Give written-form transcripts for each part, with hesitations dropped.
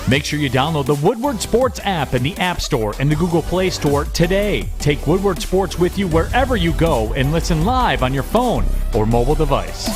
Make sure you download the Woodward Sports app in the App Store and the Google Play Store today. Take Woodward Sports with you wherever you go and listen live on your phone or mobile device.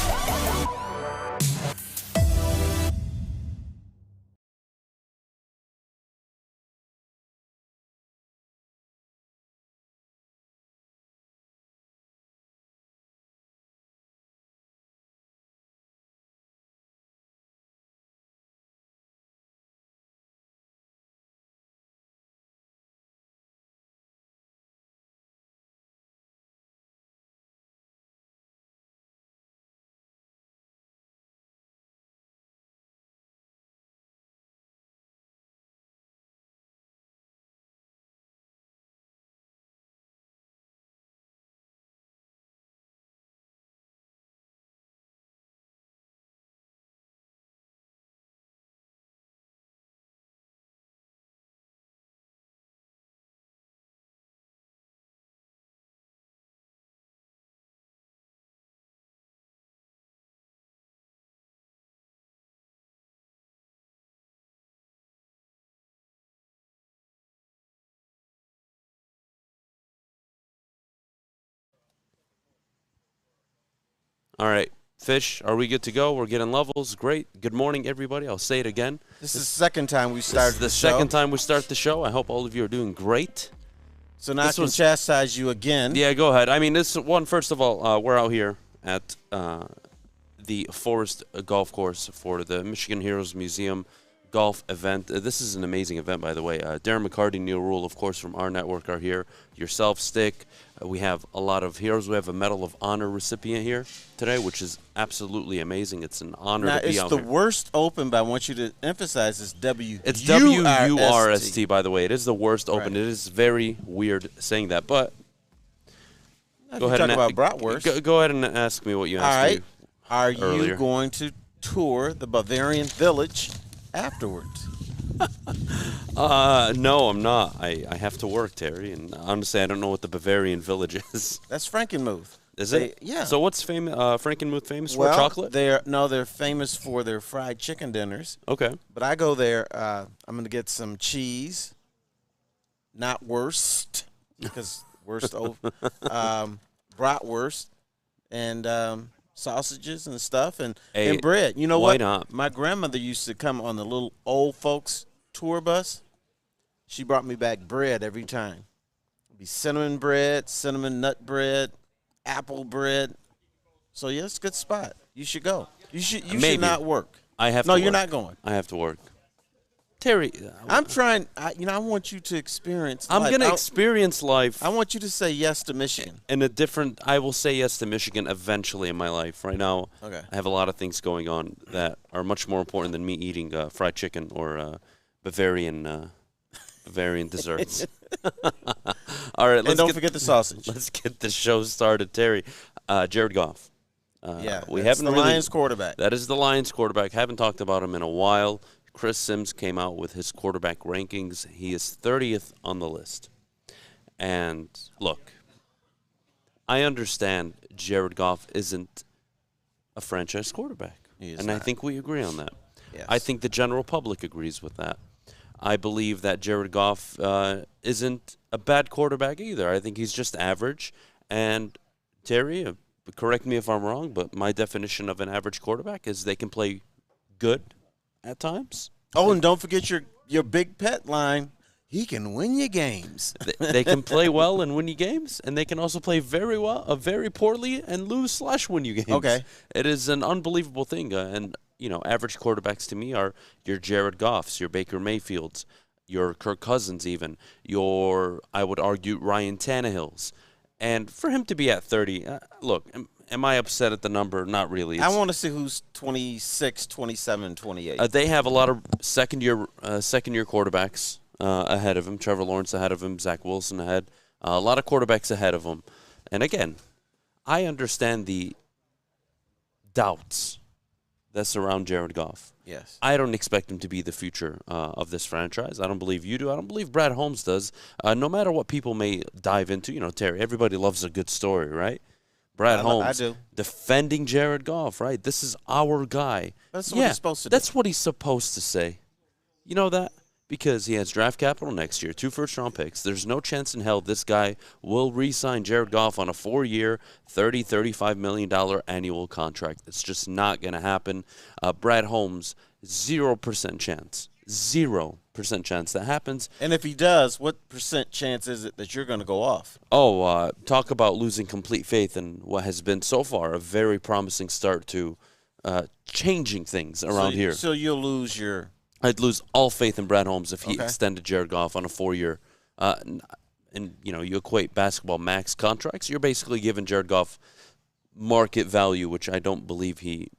All right, Fish, are we good to go? We're getting levels. Great. Good morning, everybody. I'll say it again. This is the second time we started the show. Second time we start the show. I hope all of you are doing great. So now I can chastise you again. Yeah, go ahead. I mean, this one, first of all, we're out here at the Forest Golf Course for the Michigan Heroes Museum golf event. This is an amazing event, by the way. Darren McCarty, Neil Rule, of course, from our network are here. Yourself, Stick. We have a lot of heroes. We have a Medal of Honor recipient here today, which is absolutely amazing. It's an honor to be out here. It's the worst open, but I want you to emphasize it's W-U-R-S-T. It's W-U-R-S-T, by the way. It is the worst open. Right. It is very weird saying that, but go ahead and talk about bratwurst. Go ahead and ask me what you asked me earlier. Are you going to tour the Bavarian Village afterwards? No, I'm not. I have to work, Terry, and honestly, I don't know what the Bavarian Village is. That's Frankenmuth. Is it? Yeah. So what's Frankenmuth famous for? Chocolate? They're famous for their fried chicken dinners. Okay. But I go there. I'm going to get some cheese, not wurst, because bratwurst, and sausages and stuff, and bread. You know what? Why not? My grandmother used to come on the little old folks tour bus. She brought me back bread every time. It'd be cinnamon bread, cinnamon nut bread, apple bread. So yeah, it's a good spot. You should go. You should not work. I have. No, to you're work. not going. I have to work. Terry, I'm trying. I want you to experience. I'm going to experience life. I want you to say yes to Michigan. I will say yes to Michigan eventually in my life. Right now, okay. I have a lot of things going on that are much more important than me eating fried chicken or Bavarian desserts. All right, don't forget the sausage. Let's get the show started, Terry. Jared Goff. We haven't the Lions quarterback. That is the Lions quarterback. Haven't talked about him in a while. Chris Sims came out with his quarterback rankings. He is 30th on the list. And look, I understand Jared Goff isn't a franchise quarterback. And I think we agree on that. Yes. I think the general public agrees with that. I believe that Jared Goff isn't a bad quarterback either. I think he's just average. And Terry, correct me if I'm wrong, but my definition of an average quarterback is they can play good at times. Oh, and don't forget your big pet line. He can win you games. They can play well and win you games, and they can also play very well, very poorly, and lose/win you games. Okay. It is an unbelievable thing. Average quarterbacks to me are your Jared Goffs, your Baker Mayfields, your Kirk Cousins even, your, I would argue, Ryan Tannehills. And for him to be at 30, look, am I upset at the number? Not really. I want to see who's 26, 27, 28. They have a lot of second-year quarterbacks ahead of him. Trevor Lawrence ahead of him. Zach Wilson ahead. A lot of quarterbacks ahead of him. And again, I understand the doubts that surround Jared Goff. Yes. I don't expect him to be the future of this franchise. I don't believe you do. I don't believe Brad Holmes does. No matter what people may dive into, Terry, everybody loves a good story, right? Brad Holmes defending Jared Goff, right? This is our guy. That's what he's supposed to do. That's what he's supposed to say. You know that? Because he has draft capital next year, 2 first-round picks. There's no chance in hell this guy will re-sign Jared Goff on a 4-year, $35 million annual contract. It's just not going to happen. Brad Holmes, 0% chance. 0% chance that happens. And if he does, what percent chance is it that you're going to go off? Oh, talk about losing complete faith in what has been so far a very promising start to changing things around here. So you'll lose your... I'd lose all faith in Brad Holmes if he Okay. extended Jared Goff on a 4-year. And, you equate basketball max contracts, you're basically giving Jared Goff market value, which I don't believe he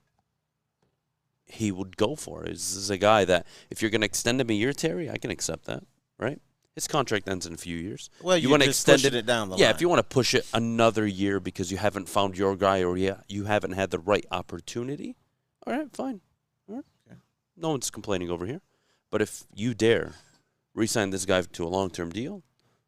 would go for. This is a guy that if you're going to extend him a year, Terry, I can accept that, right? His contract ends in a few years. Well, you want to extend it down the line. Yeah, if you want to push it another year because you haven't found your guy or you haven't had the right opportunity, all right, fine. All right. Okay. No one's complaining over here. But if you dare re-sign this guy to a long-term deal,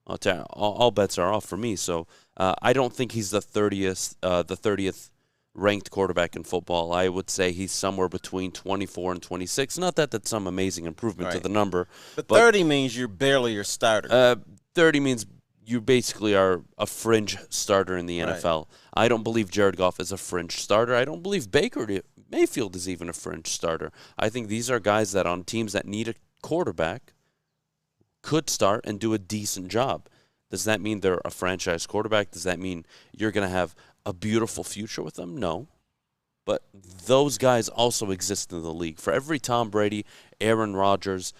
all bets are off for me. So I don't think he's the 30th ranked quarterback in football. I would say he's somewhere between 24 and 26. Not that that's some amazing improvement to the number. But 30 means you're barely your starter. 30 means you basically are a fringe starter in the NFL. I don't believe Jared Goff is a fringe starter. I don't believe Baker Mayfield is even a fringe starter. I think these are guys that on teams that need a quarterback could start and do a decent job. Does that mean they're a franchise quarterback? Does that mean you're going to have a beautiful future with them? No. But those guys also exist in the league. For every Tom Brady, Aaron Rodgers,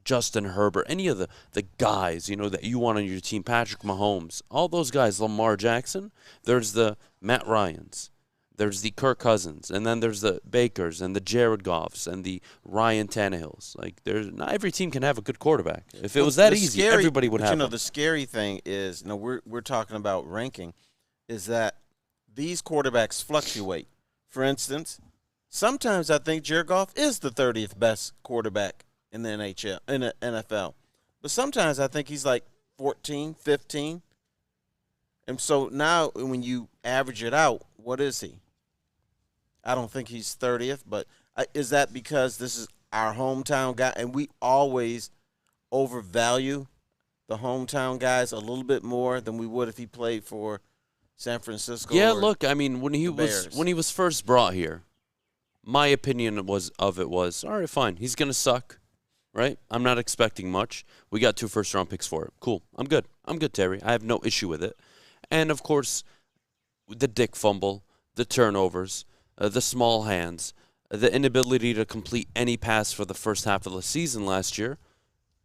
Justin Herbert, any of the guys, that you want on your team, Patrick Mahomes, all those guys, Lamar Jackson, there's the Matt Ryans, there's the Kirk Cousins, and then there's the Bakers and the Jared Goffs and the Ryan Tannehills. Not every team can have a good quarterback. If it was that easy, everybody would have one. The scary thing is, we're talking about ranking, is that these quarterbacks fluctuate. For instance, sometimes I think Jared Goff is the 30th best quarterback in the NFL. But sometimes I think he's like 14, 15. And so now when you average it out, what is he? I don't think he's 30th, but is that because this is our hometown guy and we always overvalue the hometown guys a little bit more than we would if he played for San Francisco? Yeah, look, I mean, when he was first brought here, my opinion was all right, fine, he's going to suck. Right? I'm not expecting much. We got 2 first-round picks for it. Cool. I'm good, Terry. I have no issue with it. And, of course, the dick fumble, the turnovers, the small hands, the inability to complete any pass for the first half of the season last year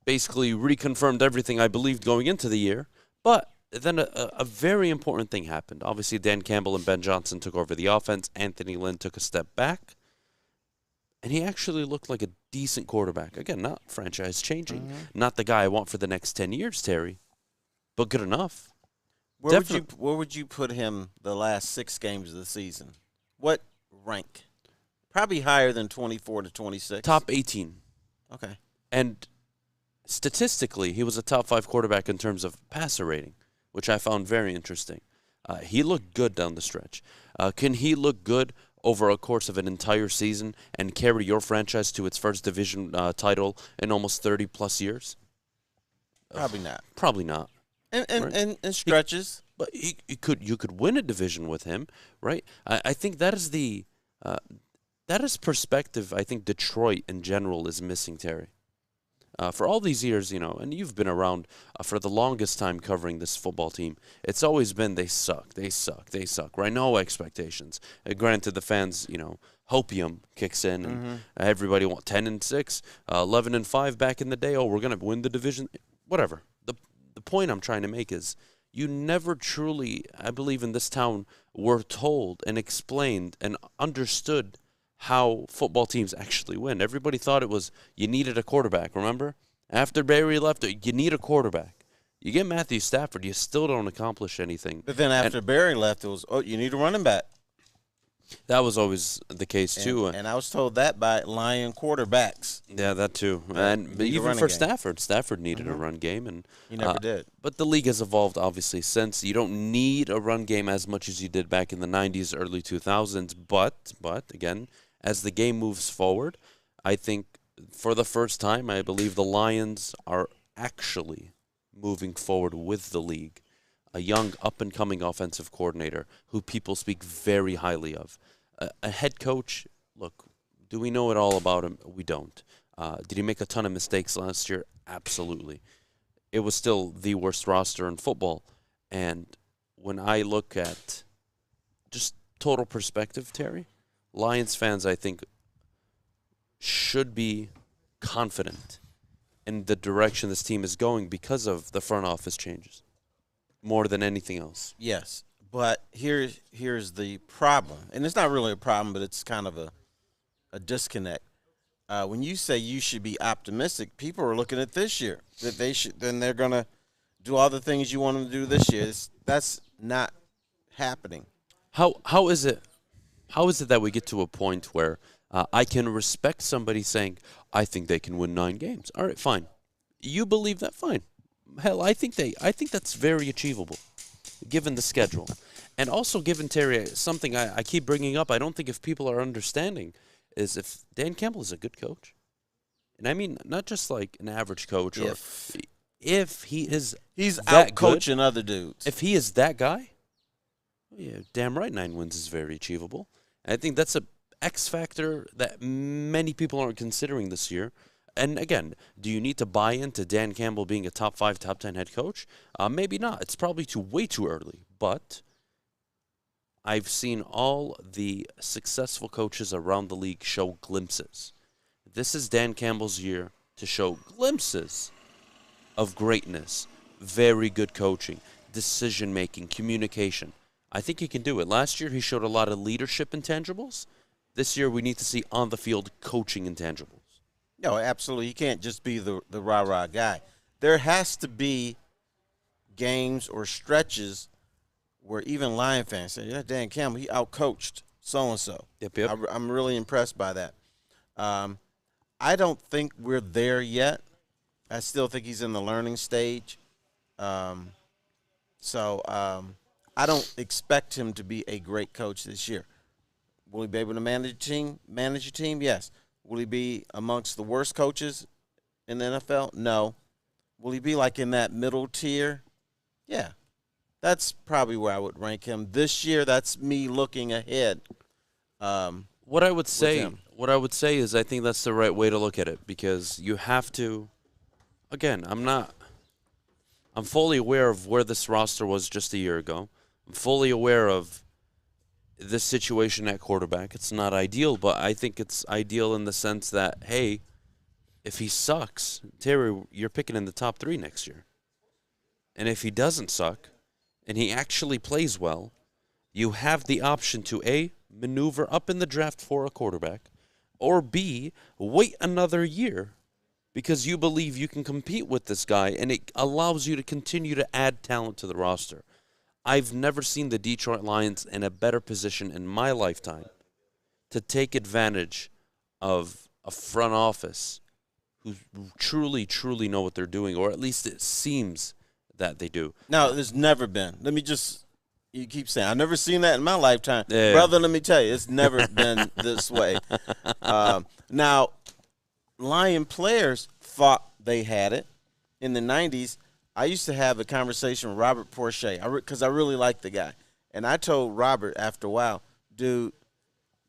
basically reconfirmed everything I believed going into the year. But then a very important thing happened. Obviously, Dan Campbell and Ben Johnson took over the offense. Anthony Lynn took a step back. And he actually looked like a decent quarterback. Again, not franchise-changing. Not the guy I want for the next 10 years, Terry. But good enough. Where would you put him the last 6 games of the season? What rank? Probably higher than 24 to 26. Top 18. Okay. And statistically, he was a top 5 quarterback in terms of passer rating, which I found very interesting. He looked good down the stretch. Can he look good over a course of an entire season and carry your franchise to its first division title in almost 30-plus years? Probably not. Probably not. And stretches. But you could win a division with him, right? I think that is that is perspective I think Detroit in general is missing, Terry. For all these years, and you've been around for the longest time covering this football team, it's always been they suck, right? No expectations. Granted, the fans, hopium kicks in, and everybody wants 10-6, 11-5 back in the day. Oh, we're gonna win the division, whatever. The point I'm trying to make is you never truly, I believe in this town, were told and explained and understood how football teams actually win. Everybody thought it was you needed a quarterback, remember? After Barry left, you need a quarterback. You get Matthew Stafford, you still don't accomplish anything. But then after Barry left, it was, you need a running back. That was always the case, too. And I was told that by Lion quarterbacks. Yeah, that too. And even for Stafford needed a run game. And he never did. But the league has evolved, obviously, since. You don't need a run game as much as you did back in the 90s, early 2000s. But again, as the game moves forward, I think for the first time, I believe the Lions are actually moving forward with the league. A young, up-and-coming offensive coordinator who people speak very highly of. A head coach, look, do we know it all about him? We don't. Did he make a ton of mistakes last year? Absolutely. It was still the worst roster in football. And when I look at just total perspective, Terry, Lions fans, I think, should be confident in the direction this team is going because of the front office changes more than anything else. Yes, but here's the problem, and it's not really a problem, but it's kind of a disconnect. When you say you should be optimistic, people are looking at this year that then they're gonna do all the things you want them to do this year. That's not happening. How is it that we get to a point where I can respect somebody saying, I think they can win 9 games. All right, fine. You believe that? Fine. Hell, I think that's very achievable, given the schedule. And also given, Terry, something I keep bringing up, I don't think if people are understanding, is if Dan Campbell is a good coach. And I mean, not just like an average coach. If he is He's that out coaching other dudes. If he is that guy, yeah, damn right 9 wins is very achievable. And I think that's a X factor that many people aren't considering this year. And again, do you need to buy into Dan Campbell being a top 5, top 10 head coach? Maybe not. It's probably way too early. But I've seen all the successful coaches around the league show glimpses. This is Dan Campbell's year to show glimpses of greatness, very good coaching, decision-making, communication. I think he can do it. Last year, he showed a lot of leadership intangibles. This year, we need to see on-the-field coaching intangibles. No, absolutely. You can't just be the rah-rah guy. There has to be games or stretches where even Lion fans say, yeah, Dan Campbell, he outcoached so-and-so. Yep. I'm really impressed by that. I don't think we're there yet. I still think he's in the learning stage. So I don't expect him to be a great coach this year. Will he be able to manage a team? Yes. Will he be amongst the worst coaches in the NFL? No. Will he be like in that middle tier? Yeah. That's probably where I would rank him. This year, that's me looking ahead. What I would say is I think that's the right way to look at it, because you have to, again, I'm fully aware of where this roster was just a year ago. I'm fully aware of this situation at quarterback. It's not ideal, but I think it's ideal in the sense that, hey, if he sucks, Terry, you're picking in the top 3 next year. And if he doesn't suck and he actually plays well, you have the option to, A, maneuver up in the draft for a quarterback, or B, wait another year because you believe you can compete with this guy, and it allows you to continue to add talent to the roster. I've never seen the Detroit Lions in a better position in my lifetime to take advantage of a front office who truly, truly know what they're doing, or at least it seems that they do. No, there's never been. You keep saying, I've never seen that in my lifetime. Yeah. Brother, let me tell you, it's never been this way. Now, Lion players thought they had it in the 90s. I used to have a conversation with Robert Porcher because I really liked the guy. And I told Robert after a while, dude,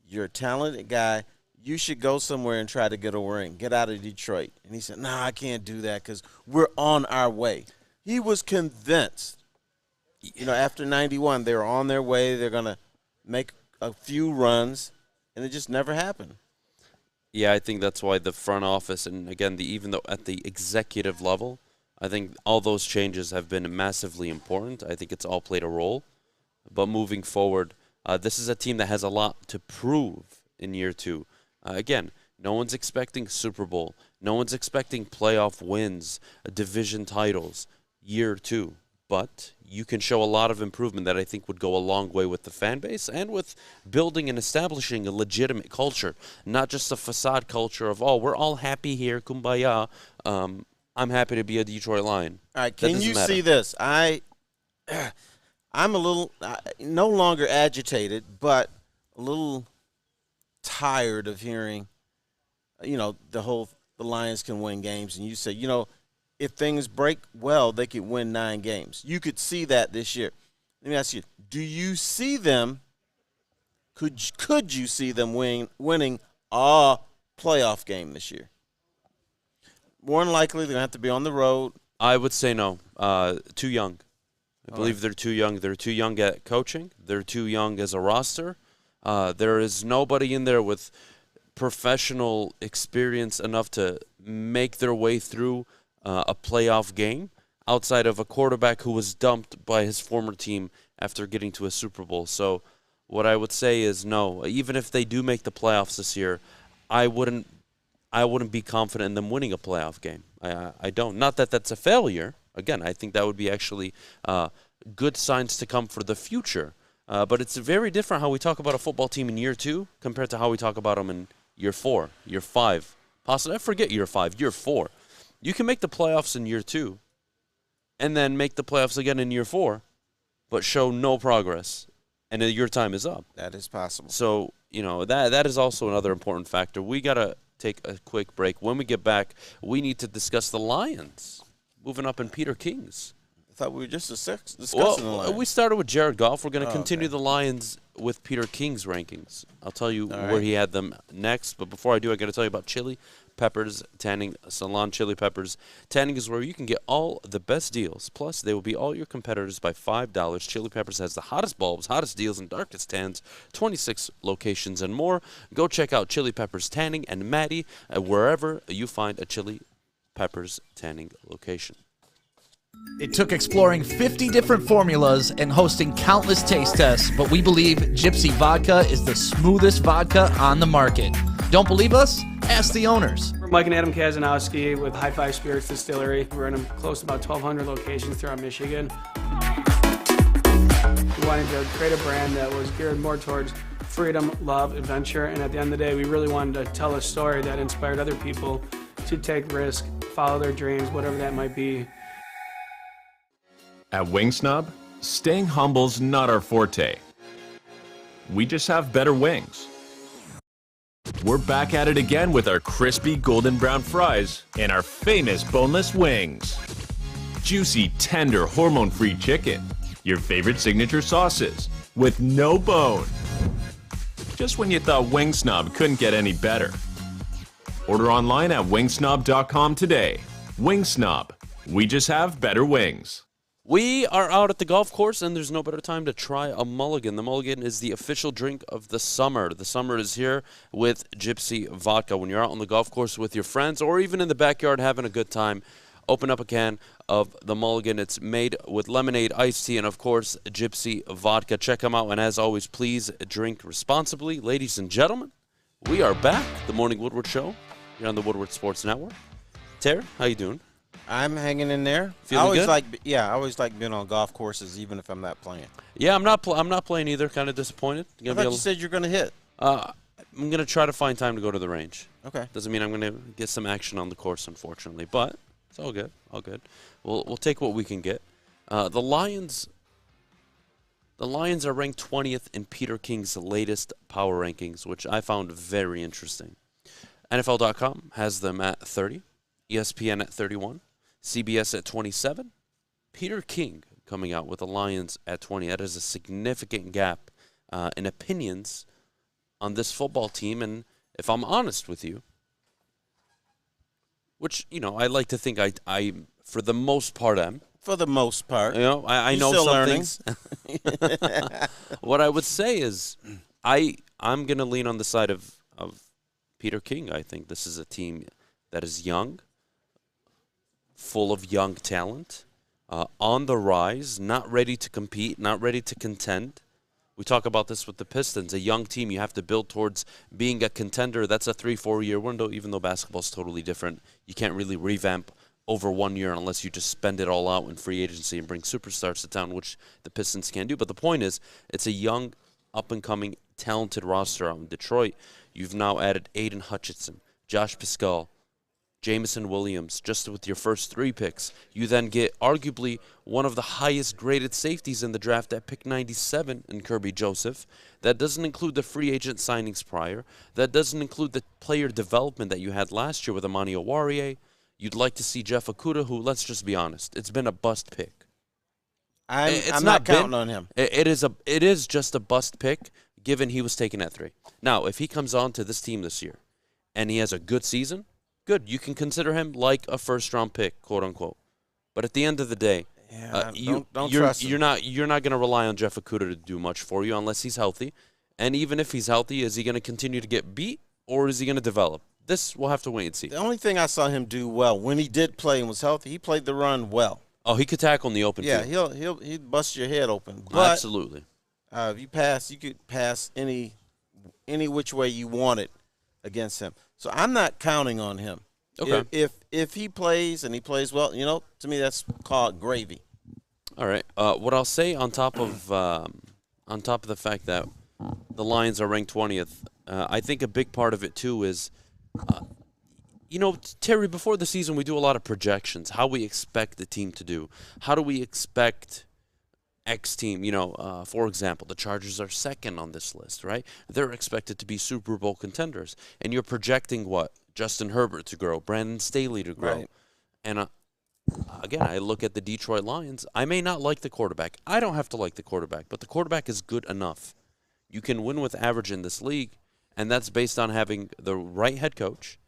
you're a talented guy. You should go somewhere and try to get a ring. Get out of Detroit. And he said, I can't do that because we're on our way. He was convinced. After 91, they were on their way. They're going to make a few runs, and it just never happened. Yeah, I think that's why the front office, and again, even though at the executive level, I think all those changes have been massively important. I think it's all played a role. But moving forward, this is a team that has a lot to prove in year 2. Again, no one's expecting Super Bowl. No one's expecting playoff wins, division titles, year 2. But you can show a lot of improvement that I think would go a long way with the fan base and with building and establishing a legitimate culture, not just a facade culture of, we're all happy here, kumbaya. I'm happy to be a Detroit Lion. All right, can you see this? I'm a little no longer agitated, but a little tired of hearing, the whole the Lions can win games, and you say, if things break well, they could win 9 games. You could see that this year. Let me ask you, do you see them, could you see them winning a playoff game this year? More than likely, they're going to have to be on the road. I would say no. Too young. I believe they're too young. They're too young at coaching. They're too young as a roster. There is nobody in there with professional experience enough to make their way through a playoff game outside of a quarterback who was dumped by his former team after getting to a Super Bowl. So what I would say is no. Even if they do make the playoffs this year, I wouldn't be confident in them winning a playoff game. I don't. Not that that's a failure. Again, I think that would be actually good signs to come for the future. But it's very different how we talk about a football team in year 2 compared to how we talk about them in year 4, year 5. Possibly, I forget year 5, year 4. You can make the playoffs in year 2 and then make the playoffs again in year 4, but show no progress, and your time is up. That is possible. So, that is also another important factor. We got to take a quick break. When we get back, we need to discuss the Lions moving up in Peter King's. I thought we were just discussing the Lions. We started with Jared Goff. We're going to continue the Lions with Peter King's rankings. I'll tell you where he had them next. But before I do, I got to tell you about chili peppers, tanning, Salon Chili Peppers. Tanning is where you can get all the best deals. Plus, they will be all your competitors by $5. Chili Peppers has the hottest bulbs, hottest deals, and darkest tans, 26 locations and more. Go check out Chili Peppers Tanning and Maddie wherever you find a Chili Peppers Tanning location. It took exploring 50 different formulas and hosting countless taste tests, but we believe Gypsy Vodka is the smoothest vodka on the market. Don't believe us? Ask the owners. We're Mike and Adam Kazanowski with High Five Spirits Distillery. We're in close to about 1,200 locations throughout Michigan. We wanted to create a brand that was geared more towards freedom, love, adventure, and at the end of the day, we really wanted to tell a story that inspired other people to take risk, follow their dreams, whatever that might be. At Wing Snob, staying humble's not our forte. We just have better wings. We're back at it again with our crispy golden brown fries and our famous boneless wings. Juicy, tender, hormone-free chicken. Your favorite signature sauces with no bone. Just when you thought Wing Snob couldn't get any better. Order online at wingsnob.com today. Wing Snob. We just have better wings. We are out at the golf course, and there's no better time to try a mulligan. The mulligan is the official drink of the summer. The summer is here with Gypsy Vodka. When you're out on the golf course with your friends or even in the backyard having a good time, open up a can of the mulligan. It's made with lemonade, iced tea, and, of course, Gypsy Vodka. Check them out, and as always, please drink responsibly. Ladies and gentlemen, we are back. The Morning Woodward Show. You're on the Woodward Sports Network. Tara, how you doing? I'm hanging in there. Feeling good? I always like being on golf courses, even if I'm not playing. Yeah, I'm not playing either. Kind of disappointed. I thought you said you're going to hit. I'm going to try to find time to go to the range. Okay. Doesn't mean I'm going to get some action on the course, unfortunately, but it's all good. All good. We'll take what we can get. The Lions are ranked 20th in Peter King's latest power rankings, which I found very interesting. NFL.com has them at 30, ESPN at 31. CBS at 27, Peter King coming out with the Lions at 20. That is a significant gap in opinions on this football team. And if I'm honest with you, which, I like to think I for the most part am. For the most part. I know still some learning. things. What I would say is I'm going to lean on the side of Peter King. I think this is a team that is young, full of young talent, on the rise, not ready to compete, not ready to contend. We talk about this with the Pistons. A young team, you have to build towards being a contender. That's a 3-4 year window, even though basketball is totally different. You can't really revamp over 1 year unless you just spend it all out in free agency and bring superstars to town, which the Pistons can do. But the point is, it's a young, up-and-coming, talented roster out in Detroit. You've now added Aiden Hutchinson, Josh Pascal, Jamison Williams, just with your first 3 picks. You then get arguably one of the highest graded safeties in the draft at pick 97 in Kirby Joseph. That doesn't include the free agent signings prior. That doesn't include the player development that you had last year with Amani Owarie. You'd like to see Jeff Okudah, who, let's just be honest, it's been a bust pick. I'm not counting on him. It is just a bust pick, given he was taken at 3. Now, if he comes on to this team this year and he has a good season, good. You can consider him like a first-round pick, quote unquote. But at the end of the day, don't trust him. You're not going to rely on Jeff Okudah to do much for you unless he's healthy. And even if he's healthy, is he going to continue to get beat or is he going to develop? This we'll have to wait and see. The only thing I saw him do well when he did play and was healthy, he played the run well. Oh, he could tackle in the open field. Yeah, he'd bust your head open. But, absolutely. If you could pass any which way you want it against him. So I'm not counting on him. Okay. If he plays and he plays well, to me that's called gravy. All right. What I'll say on top of the fact that the Lions are ranked 20th, I think a big part of it too is, Terry, before the season we do a lot of projections, how we expect the team to do. How do we expect X team, for example, the Chargers are second on this list, right? They're expected to be Super Bowl contenders. And you're projecting what? Justin Herbert to grow, Brandon Staley to grow. Right. And again, I look at the Detroit Lions. I may not like the quarterback. I don't have to like the quarterback, but the quarterback is good enough. You can win with average in this league, and that's based on having the right head coach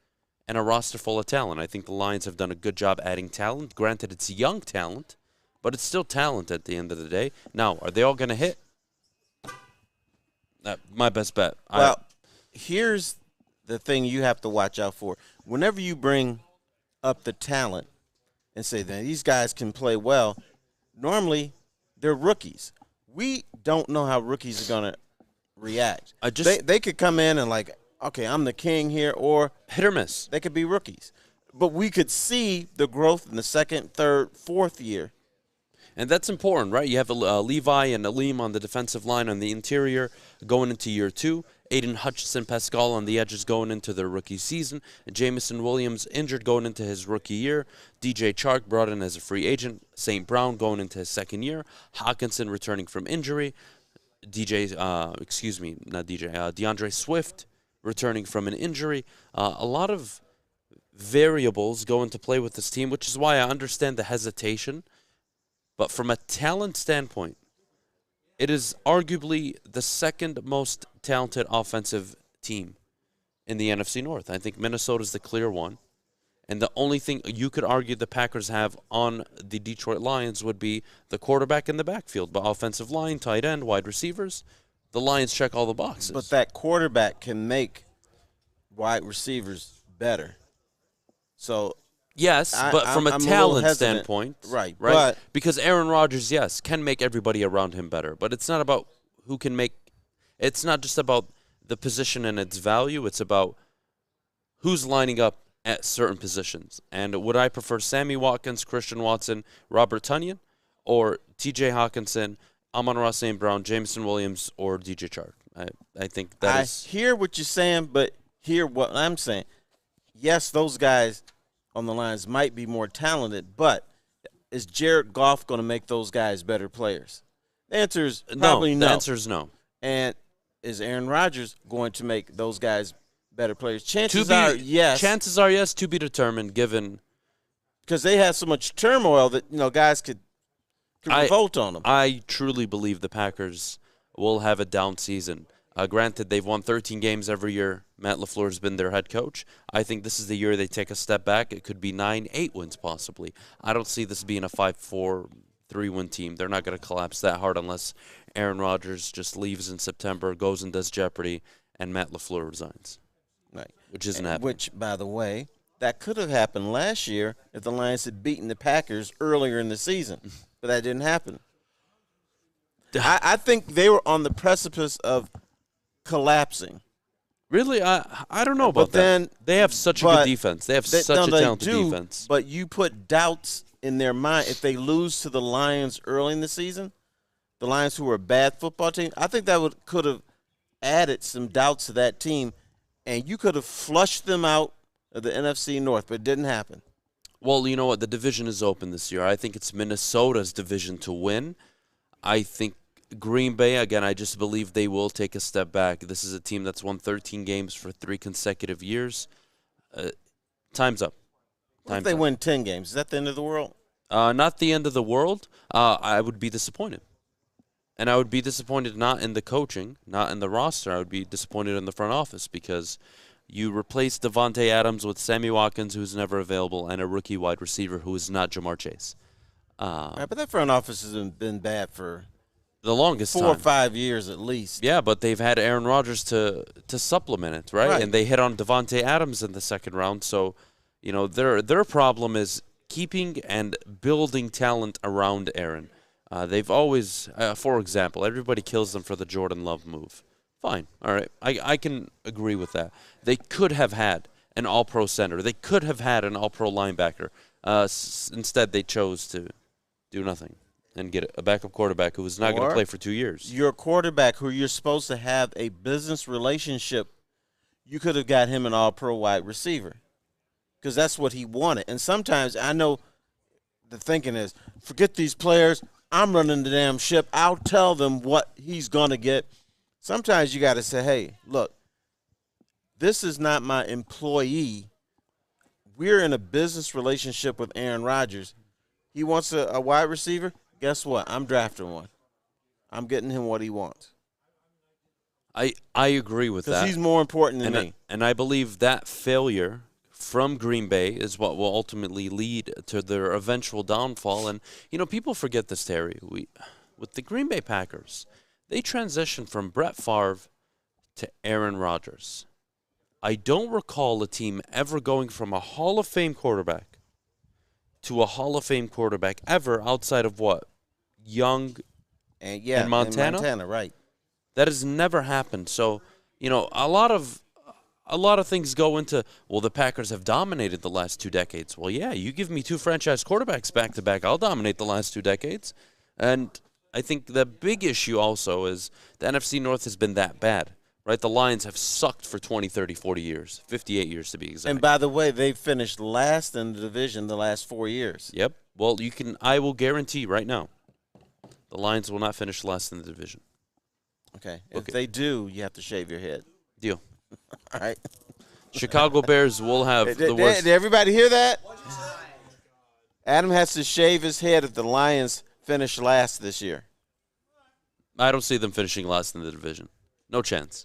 and a roster full of talent. I think the Lions have done a good job adding talent. Granted, it's young talent, but it's still talent at the end of the day. Now, are they all going to hit? My best bet. Well, here's the thing you have to watch out for. Whenever you bring up the talent and say that these guys can play well, normally they're rookies. We don't know how rookies are going to react. They could come in and okay, I'm the king here, or hit or miss. They could be rookies. But we could see the growth in the second, third, fourth year. And that's important, right? You have Levi and Aleem on the defensive line on the interior going into year 2. Aiden Hutchinson, Pascal on the edges going into their rookie season. Jamison Williams injured going into his rookie year. DJ Chark brought in as a free agent. St. Brown going into his second year. Hawkinson returning from injury. DeAndre Swift returning from an injury. A lot of variables go into play with this team, which is why I understand the hesitation. But from a talent standpoint, it is arguably the second most talented offensive team in the NFC North. I think Minnesota's the clear one. And the only thing you could argue the Packers have on the Detroit Lions would be the quarterback in the backfield. But offensive line, tight end, wide receivers, the Lions check all the boxes. But that quarterback can make wide receivers better. So yes, but from a talent standpoint, right? But because Aaron Rodgers, yes, can make everybody around him better, but it's not about who can make. It's not just about the position and its value. It's about who's lining up at certain positions. And would I prefer Sammy Watkins, Christian Watson, Robert Tonyan, or T.J. Hawkinson, Amon-Ra St. Brown, Jameson Williams, or DJ Chark? I think that is. I hear what you're saying, but hear what I'm saying. Yes, those guys on the Lions might be more talented, but is Jared Goff going to make those guys better players? The answer is probably no. The answer is no. And is Aaron Rodgers going to make those guys better players? Chances are yes. Chances are yes, to be determined, given. Because they have so much turmoil that, guys could revolt on them. I truly believe the Packers will have a down season. Granted, they've won 13 games every year. Matt LaFleur's been their head coach. I think this is the year they take a step back. It could be 9-8 wins possibly. I don't see this being a 5-4, 3-win team. They're not going to collapse that hard unless Aaron Rodgers just leaves in September, goes and does Jeopardy, and Matt LaFleur resigns. Right. Which isn't happening. Which, by the way, that could have happened last year if the Lions had beaten the Packers earlier in the season. But that didn't happen. I think they were on the precipice of collapsing. Really? I don't know about that. They have such a good defense. They have such a talented defense. But you put doubts in their mind. If they lose to the Lions early in the season, the Lions who were a bad football team, I think that could have added some doubts to that team, and you could have flushed them out of the NFC North, but it didn't happen. Well, you know what? The division is open this year. I think it's Minnesota's division to win. I think Green Bay, again, I just believe they will take a step back. This is a team that's won 13 games for 3 consecutive years. Time's up. What if they win 10 games? Is that the end of the world? Not the end of the world. I would be disappointed. And I would be disappointed not in the coaching, not in the roster. I would be disappointed in the front office because you replace Devontae Adams with Sammy Watkins, who's never available, and a rookie wide receiver who is not Jamar Chase. Right, but that front office has been bad for the longest 4 time. or 5 years at least. Yeah, but they've had Aaron Rodgers to supplement it, right? And they hit on Devontae Adams in the second round. So, you know, their problem is keeping and building talent around Aaron. They've always, for example, everybody kills them for the Jordan Love move. Fine. All right. I can agree with that. They could have had an all-pro center. They could have had an all-pro linebacker. Instead, they chose to do nothing and get a backup quarterback who was not going to play for 2 years. Your quarterback, who you're supposed to have a business relationship, you could have got him an all-pro wide receiver because that's what he wanted. And sometimes I know the thinking is, forget these players. I'm running the damn ship. I'll tell them what he's going to get. Sometimes you got to say, hey, look, this is not my employee. We're in a business relationship with Aaron Rodgers. He wants a wide receiver. Guess what? I'm drafting one. I'm getting him what he wants. I agree with that. Because he's more important than me. And I believe that failure from Green Bay is what will ultimately lead to their eventual downfall. And, you know, people forget this, Terry. With the Green Bay Packers, they transitioned from Brett Favre to Aaron Rodgers. I don't recall a team ever going from a Hall of Fame quarterback to a Hall of Fame quarterback ever outside of what? Young and Montana? And Montana, right. That has never happened. So, you know, a lot of things go into, well, the Packers have dominated the last 2 decades. Well, yeah, you give me 2 franchise quarterbacks back to back, I'll dominate the last 2 decades. And I think the big issue also is the NFC North has been that bad. Right, the Lions have sucked for 20, 30, 40 years, 58 years to be exact. And by the way, they've finished last in the division the last 4 years. Yep. Well, I will guarantee right now, the Lions will not finish last in the division. Okay. If they do, you have to shave your head. Deal. All right. Chicago Bears will have the worst. Did everybody hear that? Adham has to shave his head if the Lions finish last this year. I don't see them finishing last in the division. No chance.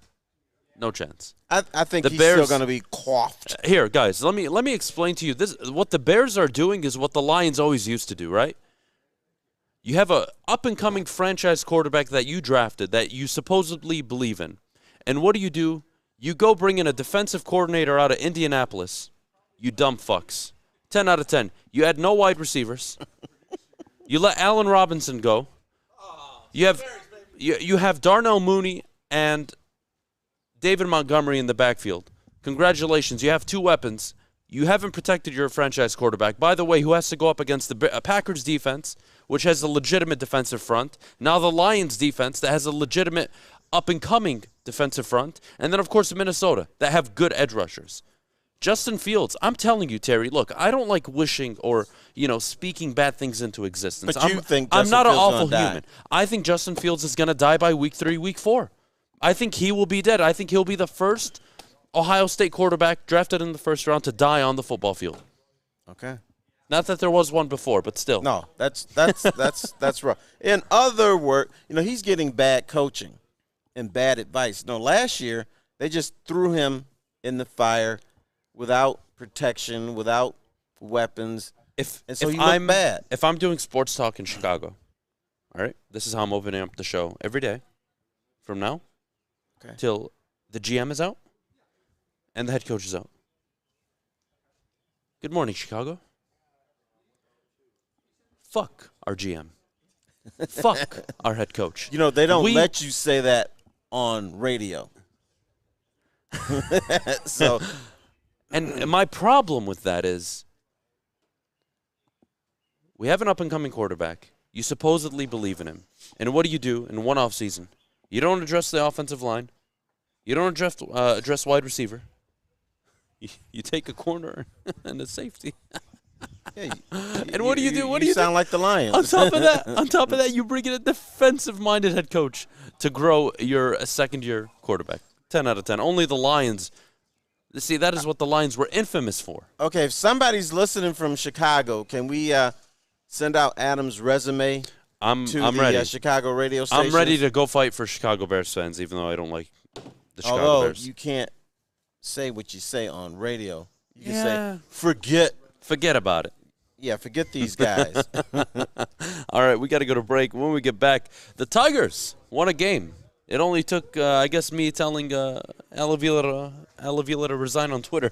No chance. I think he's Bears, still going to be coiffed. Here, guys, let me explain to you this. What the Bears are doing is what the Lions always used to do, right? You have a up-and-coming franchise quarterback that you drafted that you supposedly believe in. And what do? You go bring in a defensive coordinator out of Indianapolis. You dumb fucks. 10 out of 10. You had no wide receivers. You let Allen Robinson go. You have Darnell Mooney and David Montgomery in the backfield. Congratulations. You have 2 weapons. You haven't protected your franchise quarterback. By the way, who has to go up against the Packers defense, which has a legitimate defensive front. Now the Lions defense that has a legitimate up-and-coming defensive front. And then, of course, Minnesota that have good edge rushers. Justin Fields, I'm telling you, Terry, look, I don't like wishing or, speaking bad things into existence. But you think I'm Justin not an Fields awful gonna die. human. I think Justin Fields is going to die by week 3, week 4. I think he will be dead. I think he'll be the first Ohio State quarterback drafted in the first round to die on the football field. Okay. Not that there was one before, but still. No, that's rough. In other words, he's getting bad coaching and bad advice. No, last year they just threw him in the fire without protection, without weapons. And so he looked bad. If I'm doing sports talk in Chicago, all right, this is how I'm opening up the show every day from now till the GM is out and the head coach is out. Good morning, Chicago. Fuck our GM. Fuck our head coach. They don't let you say that on radio. So, and my problem with that is we have an up-and-coming quarterback. You supposedly believe in him. And what do in one offseason? You don't address the offensive line. You don't address wide receiver. You take a corner and a safety. Yeah, And what do you do? What do you sound like the Lions. On top of that, you bring in a defensive-minded head coach to grow your second-year quarterback. 10 out of 10. Only the Lions. See, that is what the Lions were infamous for. Okay, if somebody's listening from Chicago, can we send out Adam's resume I'm to the ready. Chicago radio station? I'm ready to go fight for Chicago Bears fans, even though I don't like the Chicago Although Bears. you can't say what you say on radio. You can Yeah. say, forget about it. Yeah, forget these guys. All right, we got to go to break. When we get back, the Tigers won a game. It only took, I guess, me telling Avila to resign on Twitter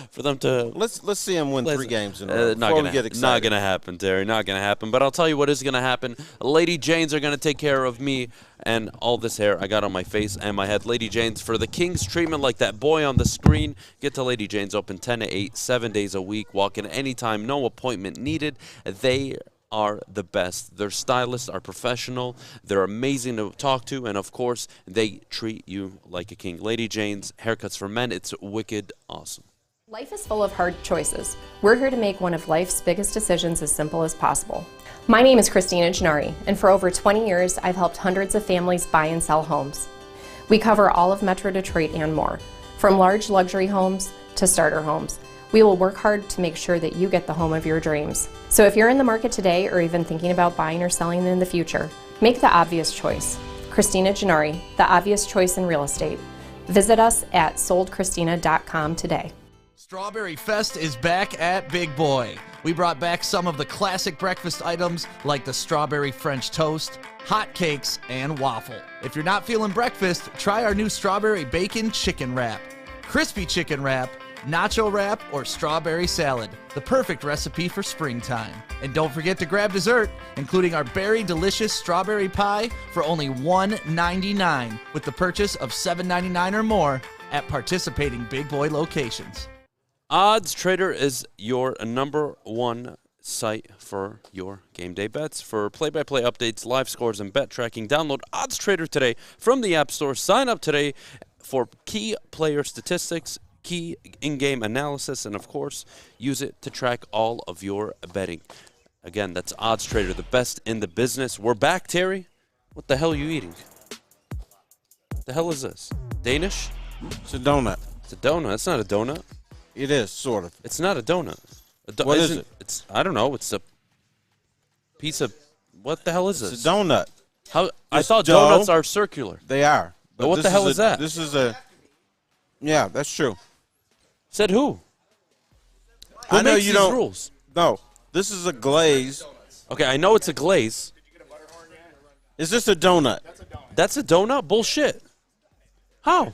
for them to. Let's see him win 3 games in a row. Not before gonna, we get excited. not gonna happen, Terry. Not gonna happen. But I'll tell you what is gonna happen. Lady Janes are gonna take care of me and all this hair I got on my face and my head. Lady Janes, for the King's treatment, like that boy on the screen. Get to Lady Janes, open 10 to 8, 7 days a week. Walk in anytime, no appointment needed. They are the best. Their stylists are professional. They're amazing to talk to, and of course, they treat you like a king. Lady Jane's haircuts for men, it's wicked awesome. Life is full of hard choices. We're here to make one of life's biggest decisions as simple as possible. My name is Christina Gennari, and for over 20 years, I've helped hundreds of families buy and sell homes. We cover all of Metro Detroit and more, from large luxury homes to starter homes. We will work hard to make sure that you get the home of your dreams. So if you're in the market today or even thinking about buying or selling in the future, make the obvious choice. Christina Gennari, the obvious choice in real estate. Visit us at soldchristina.com today. Strawberry Fest is back at Big Boy. We brought back some of the classic breakfast items like the strawberry French toast, hot cakes, and waffle. If you're not feeling breakfast, try our new strawberry bacon chicken wrap, crispy chicken wrap, nacho wrap, or strawberry salad. The perfect recipe for springtime. And don't forget to grab dessert, including our berry delicious strawberry pie for only $1.99 with the purchase of $7.99 or more at participating Big Boy locations. Odds Trader is your number one site for your game day bets. For play-by-play updates, live scores, and bet tracking, download Odds Trader today from the App Store. Sign up today for key player statistics, key in-game analysis, and of course, use it to track all of your betting. Again, that's Odds Trader, the best in the business. We're back, Terry. What the hell are you eating? What the hell is this? Danish? It's a donut. It's a donut. It's not a donut. It is, sort of. It's not a donut. What is it? It's, I don't know. It's a piece of, what the hell is this? It's a donut. How? I It's thought dough. donuts are circular. They are. But what this the hell is that? This is a. Yeah, that's true. Said who? I know makes you these don't. rules? No, this is a glaze. Okay, I know it's a glaze. Is this a donut? That's a donut? Bullshit. How?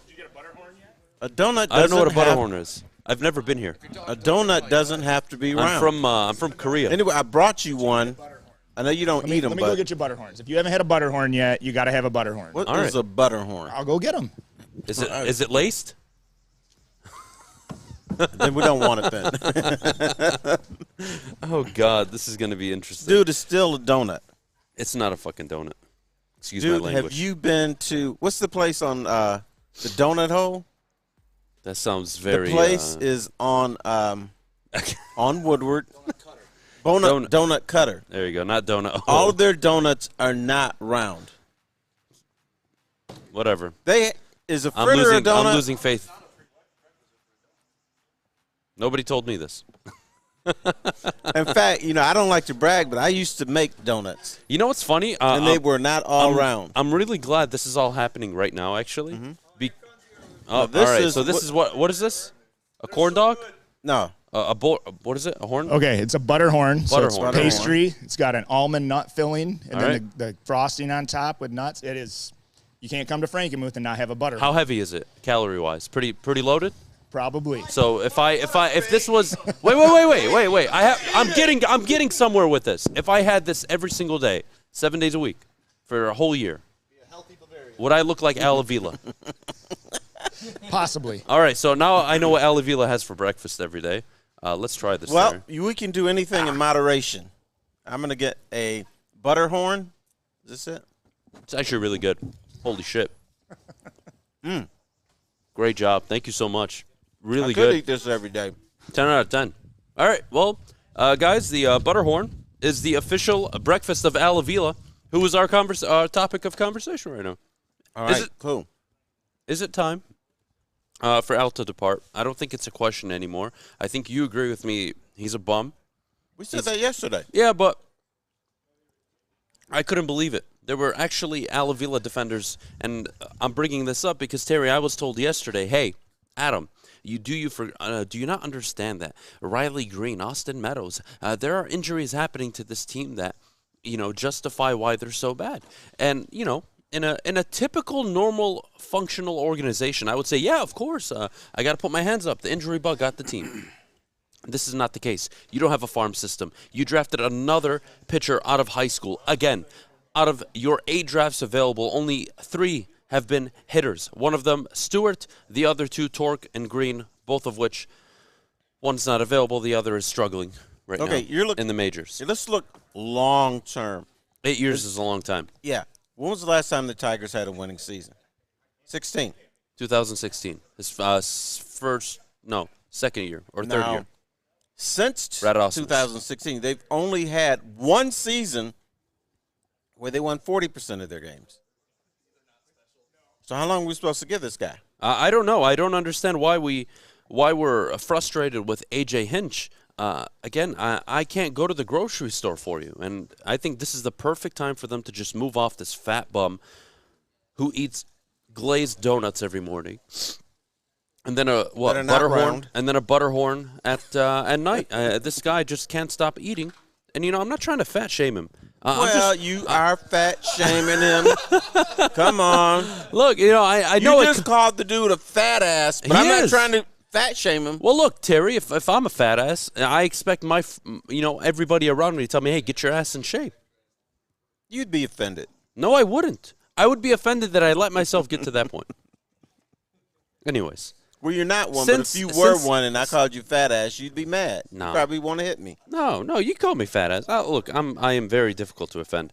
A donut doesn't I don't know what a have, butterhorn is. I've never been here. A donut doesn't have to be round. I'm from Korea. Anyway, I brought you one. I know you don't eat them, Let me go get you butterhorns. If you haven't had a butterhorn yet, you got to have a butterhorn. What All is right. a butterhorn? I'll go get them. Is it laced? Then we don't want it then. Oh God, this is gonna be interesting. Dude, it's still a donut. It's not a fucking donut. Excuse my Dude, language. have you been to what's the place on the Donut Hole? That sounds very. The place is on Woodward. Donut Cutter. There you go. Not donut. All of their donuts are not round. Whatever. They is a fritter a donut. I'm losing faith. Nobody told me this. In fact, I don't like to brag, but I used to make donuts. You know what's funny? And they were not all round. I'm really glad this is all happening right now, actually. All this right. is So this is what is this? A corn dog? No. What is it? A horn? Okay, it's a butterhorn. So it's Butterhorn. pastry. It's got an almond nut filling, and All then right. the frosting on top with nuts. It is. You can't come to Frankenmuth and not have a butterhorn. How heavy is it, calorie-wise? Pretty loaded. Probably. So if this was wait, I'm getting somewhere with this. If I had this every single day, 7 days a week, for a whole year, would I look like Avila? Possibly. All right, so now I know what Avila has for breakfast every day. Let's try this. Well, there. we can do anything in moderation. I'm going to get a butterhorn. Is this it? It's actually really good. Holy shit. Great job. Thank you so much. really I good. could eat this every day. 10 out of 10. All right, well, guys, the Butterhorn is the official breakfast of Avila, who is our topic of conversation right now. All right, cool. Is it time for Al to depart? I don't think it's a question anymore. I think you agree with me. He's a bum. We said that yesterday. Yeah, but I couldn't believe it. There were actually Avila defenders, and I'm bringing this up because, Terry, I was told yesterday, hey, Adham, do you not understand that Riley Green, Austin Meadows, there are injuries happening to this team that, justify why they're so bad. And, in a typical, normal, functional organization, I would say, yeah, of course, I got to put my hands up. The injury bug got the team. This is not the case. You don't have a farm system. You drafted another pitcher out of high school. Again, out of your 8 drafts available, only 3 have been hitters. One of them, Stewart, the other 2, Torque and Green, both of which one's not available, the other is struggling right now in the majors. Let's look long term. 8 years is a long time. Yeah. When was the last time the Tigers had a winning season? 16. 2016. His second year or third year. Since 2016, they've only had one season where they won 40% of their games. So how long are we supposed to give this guy? I don't know. I don't understand why we're frustrated with A.J. Hinch. Again, I can't go to the grocery store for you, and I think this is the perfect time for them to just move off this fat bum who eats glazed donuts every morning, and then a butterhorn, and then a butterhorn at night. This guy just can't stop eating, and I'm not trying to fat shame him. You are fat shaming him. Come on. Look, I know you just called the dude a fat ass, but I'm not trying to fat shame him. Well, look, Terry, if I'm a fat ass, I expect everybody around me to tell me, hey, get your ass in shape. You'd be offended. No, I wouldn't. I would be offended that I let myself get to that point. Anyways. Well, you're not one, but if you were one and I called you fat ass, you'd be mad. No. You'd probably want to hit me. No, you call me fat ass. Look, I am very difficult to offend.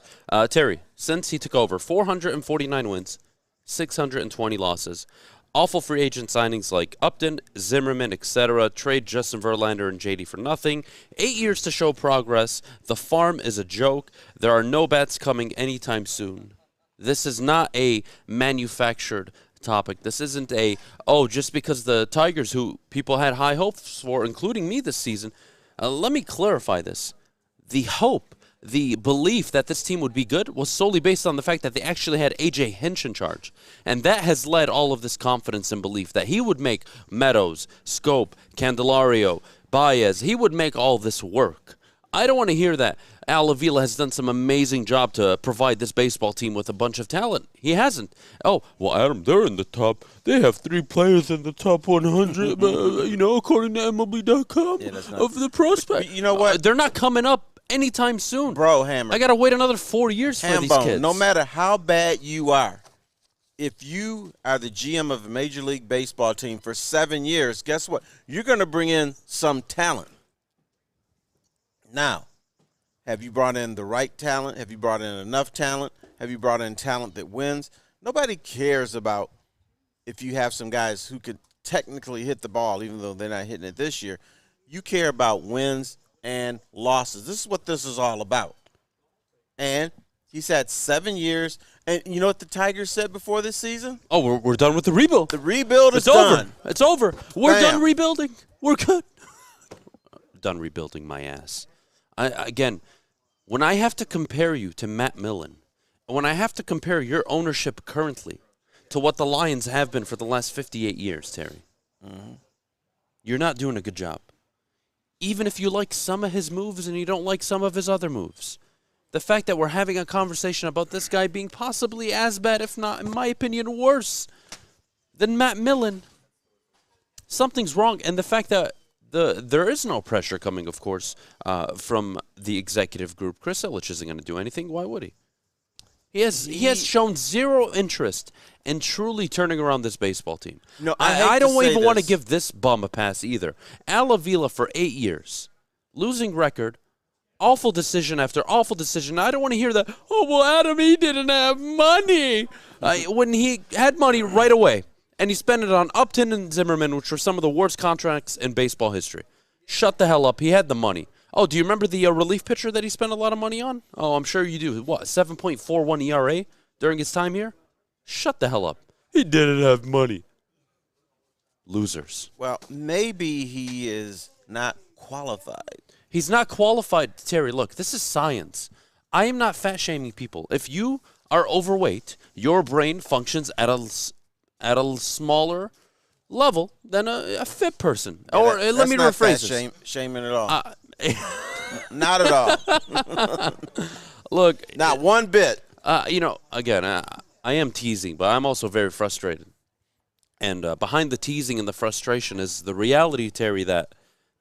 Terry, since he took over, 449 wins, 620 losses. Awful free agent signings like Upton, Zimmerman, etc. Trade Justin Verlander and JD for nothing. 8 years to show progress. The farm is a joke. There are no bats coming anytime soon. This is not a manufactured topic. This isn't just because the Tigers, who people had high hopes for, including me this season. Let me clarify this. The hope, the belief that this team would be good was solely based on the fact that they actually had A.J. Hinch in charge. And that has led all of this confidence and belief that he would make Meadows, Scope, Candelario, Baez, he would make all this work. I don't want to hear that Avila has done some amazing job to provide this baseball team with a bunch of talent. He hasn't. Oh, well, Adham, they're in the top. They have 3 players in the top 100, according to MLB.com of the prospect. You know what? They're not coming up anytime soon. Bro, Hammer. I got to wait another 4 years for these kids. No matter how bad you are, if you are the GM of a Major League Baseball team for 7 years, guess what? You're going to bring in some talent. Now, have you brought in the right talent? Have you brought in enough talent? Have you brought in talent that wins? Nobody cares about if you have some guys who could technically hit the ball, even though they're not hitting it this year. You care about wins and losses. This is what this is all about. And he's had 7 years. And you know what the Tigers said before this season? Oh, we're done with the rebuild. The rebuild is done. It's over. We're done rebuilding. We're good. Done rebuilding my ass. Again, when I have to compare you to Matt Millen, when I have to compare your ownership currently to what the Lions have been for the last 58 years, Terry, you're not doing a good job. Even if you like some of his moves and you don't like some of his other moves. The fact that we're having a conversation about this guy being possibly as bad, if not, in my opinion, worse than Matt Millen, something's wrong. And the fact that there is no pressure coming, of course, from the executive group. Chris Ilitch isn't going to do anything. Why would he? He has shown zero interest in truly turning around this baseball team. No, I don't even want to give this bum a pass either. Avila for 8 years, losing record, awful decision after awful decision. I don't want to hear that, oh, well, Adham, he didn't have money. When he had money right away, and he spent it on Upton and Zimmerman, which were some of the worst contracts in baseball history. Shut the hell up. He had the money. Oh, do you remember the relief pitcher that he spent a lot of money on? Oh, I'm sure you do. What, 7.41 ERA during his time here? Shut the hell up. He didn't have money. Losers. Well, maybe he is not qualified. He's not qualified, Terry. Look, this is science. I am not fat-shaming people. If you are overweight, your brain functions at a smaller level than a fit person. Yeah, or let me rephrase this. Shaming at all. Not at all. Look, not one bit. Again, I am teasing, but I'm also very frustrated. And behind the teasing and the frustration is the reality, Terry, that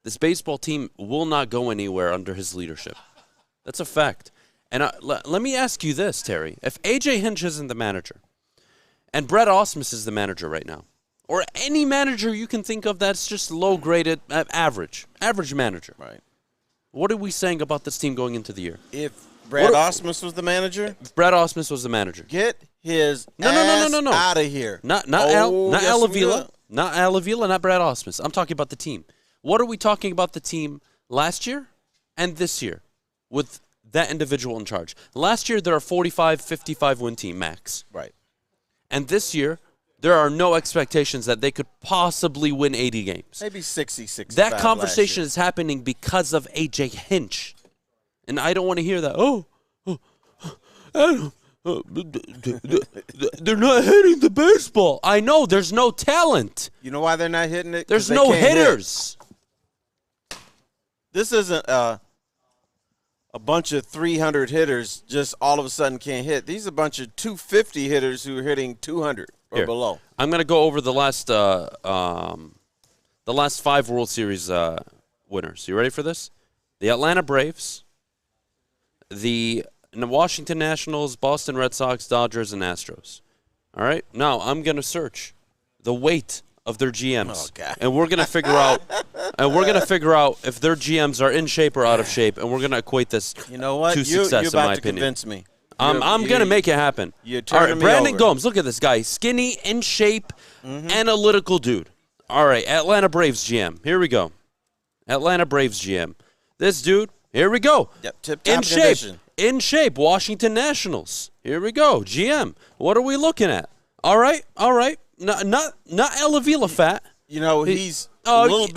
this baseball team will not go anywhere under his leadership. That's a fact. And let me ask you this, Terry. If A.J. Hinch isn't the manager, and Brett Ausmus is the manager right now, or any manager you can think of that's just low-graded, average manager. Right. What are we saying about this team going into the year? If Brett Ausmus was the manager? If Brett Ausmus was the manager. Get his no. out of here. Not yes, Avila. Not Avila, not Brett Ausmus. I'm talking about the team. What are we talking about the team last year and this year with that individual in charge? Last year, they're a 45, 55 win team max. Right. And this year, there are no expectations that they could possibly win 80 games. Maybe 60, 65. That conversation is happening because of A.J. Hinch. And I don't want to hear that. Adham, they're not hitting the baseball. I know, there's no talent. You know why they're not hitting it? There's no hitters. This isn't a bunch of 300 hitters just all of a sudden can't hit. These are a bunch of 250 hitters who are hitting 200 or below. I'm going to go over the last 5 World Series winners. You ready for this? The Atlanta Braves, the Washington Nationals, Boston Red Sox, Dodgers, and Astros. All right? Now, I'm going to search the weight of their GMs. Oh, God. And we're going to figure out if their GMs are in shape or out of shape, and we're going to equate this to success, in my opinion. Convince me. I'm going to make it happen. All right, Brandon Gomes, look at this guy. Skinny, in shape, analytical dude. All right, Atlanta Braves GM. Here we go. Atlanta Braves GM. This dude, here we go. Yep, tip-top in shape. condition. In shape. Washington Nationals. Here we go. GM. What are we looking at? All right. Not Avila fat. You know, he's a little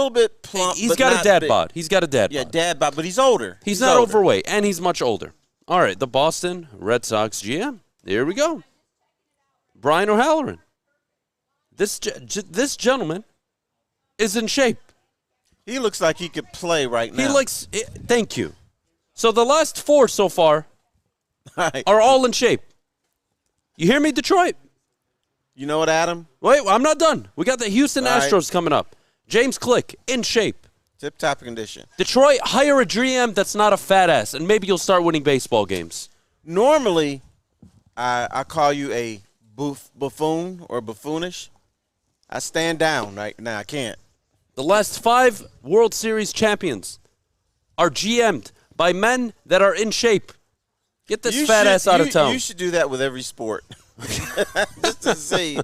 bit plump. He's got a dad bod. He's got a dad bod. Yeah, dad bod, but he's older. He's not older. Overweight, and he's much older. All right, the Boston Red Sox GM. Here we go. Brian O'Halloran. This gentleman is in shape. He looks like he could play right now. Thank you. So the last 4 so far are all in shape. You hear me, Detroit? You know what, Adam? Wait, I'm not done. We got the Houston Astros coming up. James Click, in shape. Tip-top condition. Detroit, hire a GM that's not a fat ass, and maybe you'll start winning baseball games. Normally, I call you a buffoon or buffoonish. I stand down right now. I can't. The last 5 World Series champions are GM'd by men that are in shape. Get this fat ass out of town. You should do that with every sport. Just to see.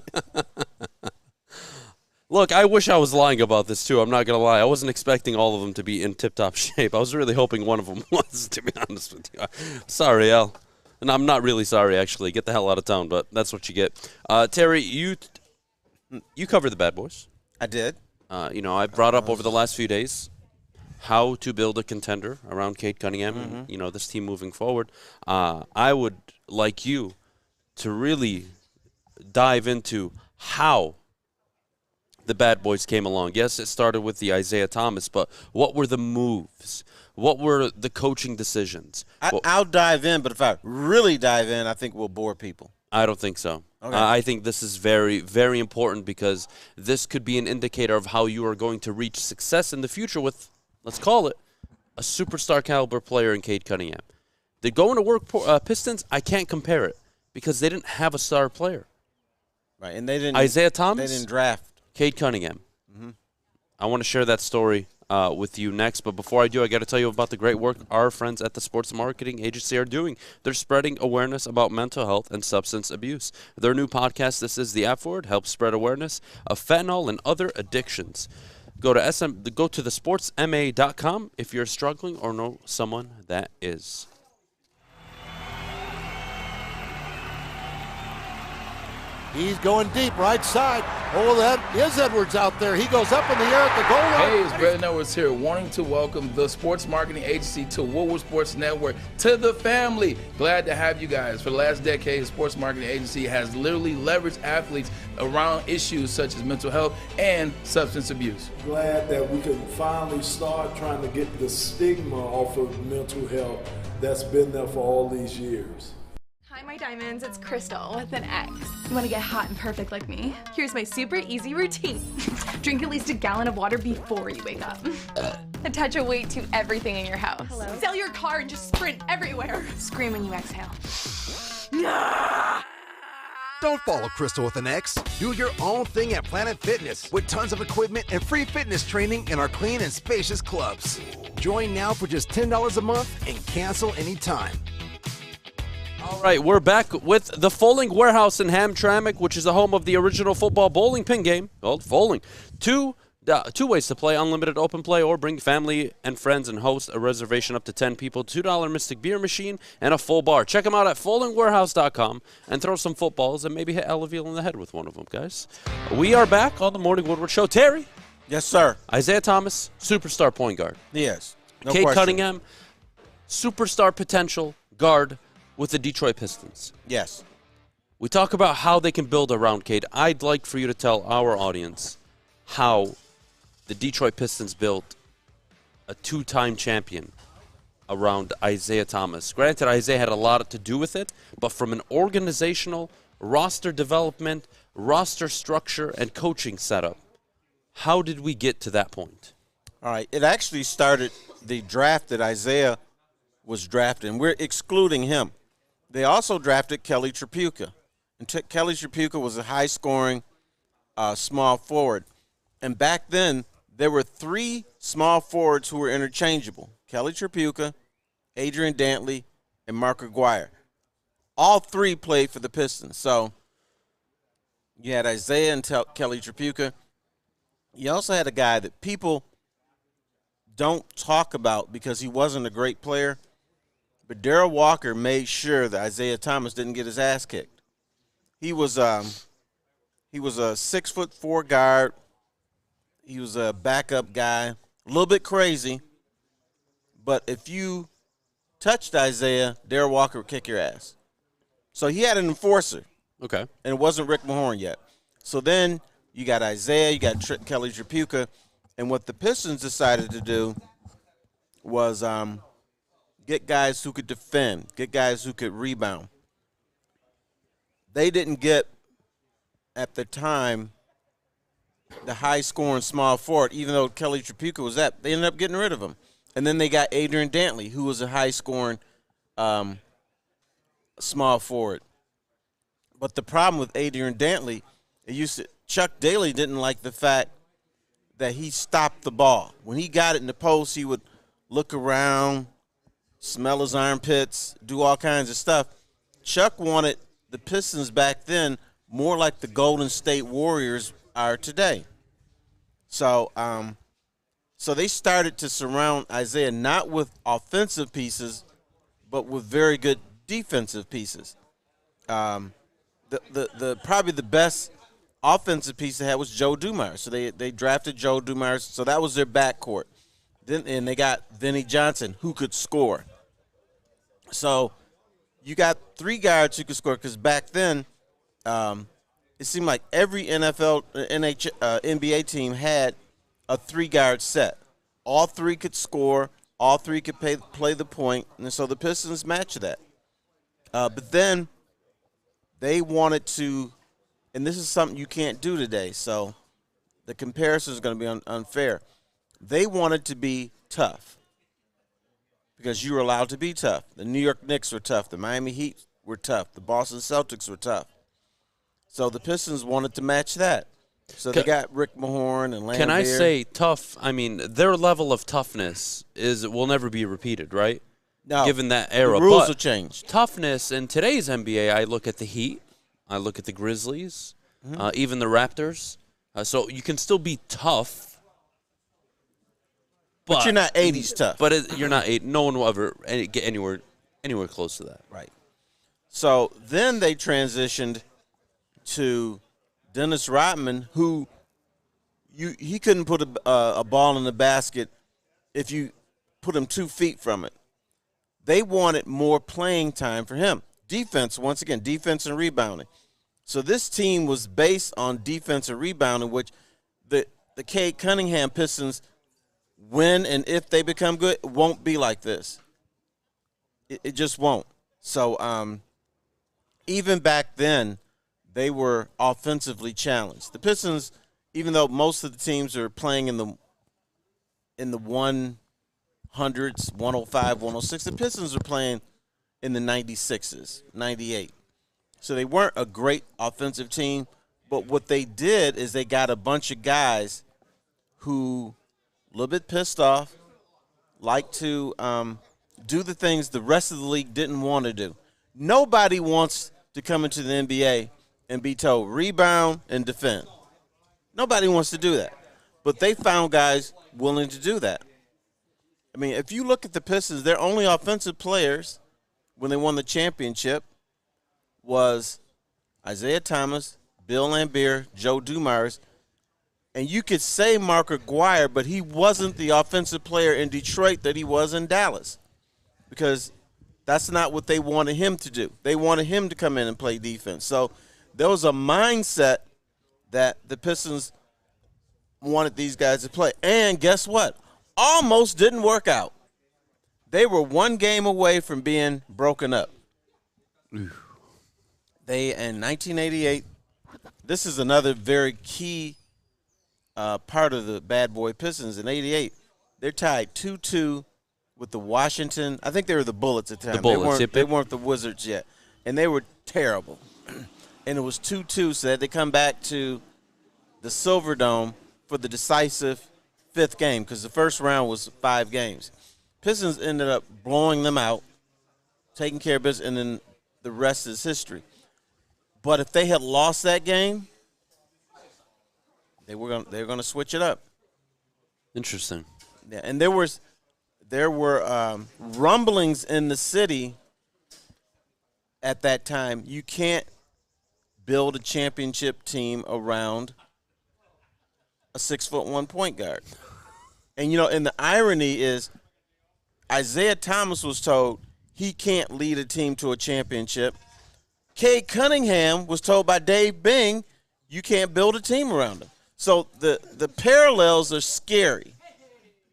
Look, I wish I was lying about this, too. I'm not going to lie. I wasn't expecting all of them to be in tip-top shape. I was really hoping one of them was, to be honest with you. Sorry, Al. And I'm not really sorry, actually. Get the hell out of town, but that's what you get. Terry, you covered the Bad Boys. I did. I brought up over the last few days how to build a contender around Cade Cunningham and, this team moving forward. I would like you to really dive into how the Bad Boys came along. Yes, it started with the Isaiah Thomas, but what were the moves? What were the coaching decisions? I'll dive in, but if I really dive in, I think we'll bore people. I don't think so. Okay. I think this is very, very important because this could be an indicator of how you are going to reach success in the future with, let's call it, a superstar caliber player in Cade Cunningham. They're going to work Pistons. I can't compare it because they didn't have a star player. Right, and they didn't. Isaiah Thomas. They didn't draft Cade Cunningham. I want to share that story with you next. But before I do, I got to tell you about the great work our friends at the Sports Marketing Agency are doing. They're spreading awareness about mental health and substance abuse. Their new podcast, This Is the App For It, helps spread awareness of fentanyl and other addictions. Go to thesportsma.com if you're struggling or know someone that is. He's going deep, right side. Oh, that is Edwards out there. He goes up in the air at the goal line. Hey, it's Brandon Edwards here, wanting to welcome the Sports Marketing Agency to Woodward Sports Network, to the family. Glad to have you guys. For the last decade, the Sports Marketing Agency has literally leveraged athletes around issues such as mental health and substance abuse. Glad that we can finally start trying to get the stigma off of mental health that's been there for all these years. Hi, my diamonds, it's Crystal with an X. You want to get hot and perfect like me? Here's my super easy routine. Drink at least a gallon of water before you wake up. Attach a weight to everything in your house. Hello? Sell your car and just sprint everywhere. Scream when you exhale. Don't follow Crystal with an X. Do your own thing at Planet Fitness with tons of equipment and free fitness training in our clean and spacious clubs. Join now for just $10 a month and cancel anytime. All right, we're back with the Foaling Warehouse in Hamtramck, which is the home of the original football bowling pin game called Foaling. Two ways to play: unlimited open play, or bring family and friends and host a reservation up to 10 people, $2 Mystic beer machine, and a full bar. Check them out at foalingwarehouse.com and throw some footballs and maybe hit Avila in the head with one of them, guys. We are back on the Morning Woodward Show. Terry. Yes, sir. Isaiah Thomas, superstar point guard. Yes. No Cade question. Cunningham, superstar potential guard with the Detroit Pistons. Yes. We talk about how they can build around Cade. I'd like for you to tell our audience how the Detroit Pistons built a two-time champion around Isaiah Thomas. Granted, Isaiah had a lot to do with it, but from an organizational, roster development, roster structure, and coaching setup, how did we get to that point? All right. It actually started the draft that Isaiah was drafted, and we're excluding him. They also drafted Kelly Tripucka. And Kelly Tripucka was a high-scoring small forward. And back then, there were three small forwards who were interchangeable: Kelly Tripucka, Adrian Dantley, and Mark Aguirre. All three played for the Pistons. So you had Isaiah and Kelly Tripucka. You also had a guy that people don't talk about because he wasn't a great player, but Darrell Walker made sure that Isaiah Thomas didn't get his ass kicked. He was a 6'4" guard. He was a backup guy, a little bit crazy, but if you touched Isaiah, Darrell Walker would kick your ass. So he had an enforcer. Okay. And it wasn't Rick Mahorn yet. So then you got Isaiah, you got Kelly Tripucka, and what the Pistons decided to do was get guys who could defend, get guys who could rebound. They didn't get, at the time, the high-scoring small forward, even though Kelly Tripucka was that. They ended up getting rid of him. And then they got Adrian Dantley, who was a high-scoring small forward. But the problem with Adrian Dantley, Chuck Daly didn't like the fact that he stopped the ball. When he got it in the post, he would look around, smell his armpits, do all kinds of stuff. Chuck wanted the Pistons back then more like the Golden State Warriors are today. So they started to surround Isaiah not with offensive pieces, but with very good defensive pieces. The probably the best offensive piece they had was Joe Dumars. So they drafted Joe Dumars. So that was their backcourt. And they got Vinnie Johnson, who could score. So you got three guards who could score, because back then it seemed like every NBA team had a three-guard set. All three could score. All three could play the point. And so the Pistons matched that. But then they wanted to, and this is something you can't do today, so the comparison is going to be unfair. They wanted to be tough because you were allowed to be tough. The New York Knicks were tough. The Miami Heat were tough. The Boston Celtics were tough. So the Pistons wanted to match that. So they got Rick Mahorn and Lambert. Can I say tough? I mean, their level of toughness will never be repeated, right? No. Given that era. The rules but will change. Toughness in today's NBA, I look at the Heat, I look at the Grizzlies, even the Raptors. So you can still be tough. But you're not 80s tough. But you're not 8. No one will ever get anywhere close to that. Right. So then they transitioned to Dennis Rodman, who he couldn't put a ball in the basket if you put him 2 feet from it. They wanted more playing time for him. Defense, once again, defense and rebounding. So this team was based on defense and rebounding, which the Cade Cunningham Pistons, when and if they become good, won't be like this. It just won't. So even back then, they were offensively challenged. The Pistons, even though most of the teams are playing in the 100s, 105, 106, the Pistons are playing in the 96s, 98. So they weren't a great offensive team, but what they did is they got a bunch of guys who a little bit pissed off, like to do the things the rest of the league didn't want to do. Nobody wants to come into the NBA and be told rebound and defend. Nobody wants to do that. But they found guys willing to do that. I mean, if you look at the Pistons, their only offensive players when they won the championship was Isaiah Thomas, Bill Laimbeer, Joe Dumars, and you could say Mark Aguirre, but he wasn't the offensive player in Detroit that he was in Dallas, because that's not what they wanted him to do. They wanted him to come in and play defense. So there was a mindset that the Pistons wanted these guys to play. And guess what? Almost didn't work out. They were one game away from being broken up. They, in 1988, this is another very key part of the bad boy Pistons. In 88, they're tied 2-2 with the Washington. I think they were the Bullets at the time. The Bullets. They weren't the Wizards yet. And they were terrible. And it was 2-2, so they come back to the Silverdome for the decisive 5th game, because the first round was 5 games. Pistons ended up blowing them out, taking care of business, and then the rest is history. But if they had lost that game, they were going to switch it up. Interesting. Yeah, and there were rumblings in the city at that time. You can't build a championship team around a 6'1" point guard. And and the irony is, Isaiah Thomas was told he can't lead a team to a championship. Cade Cunningham was told by Dave Bing, you can't build a team around him. So the parallels are scary.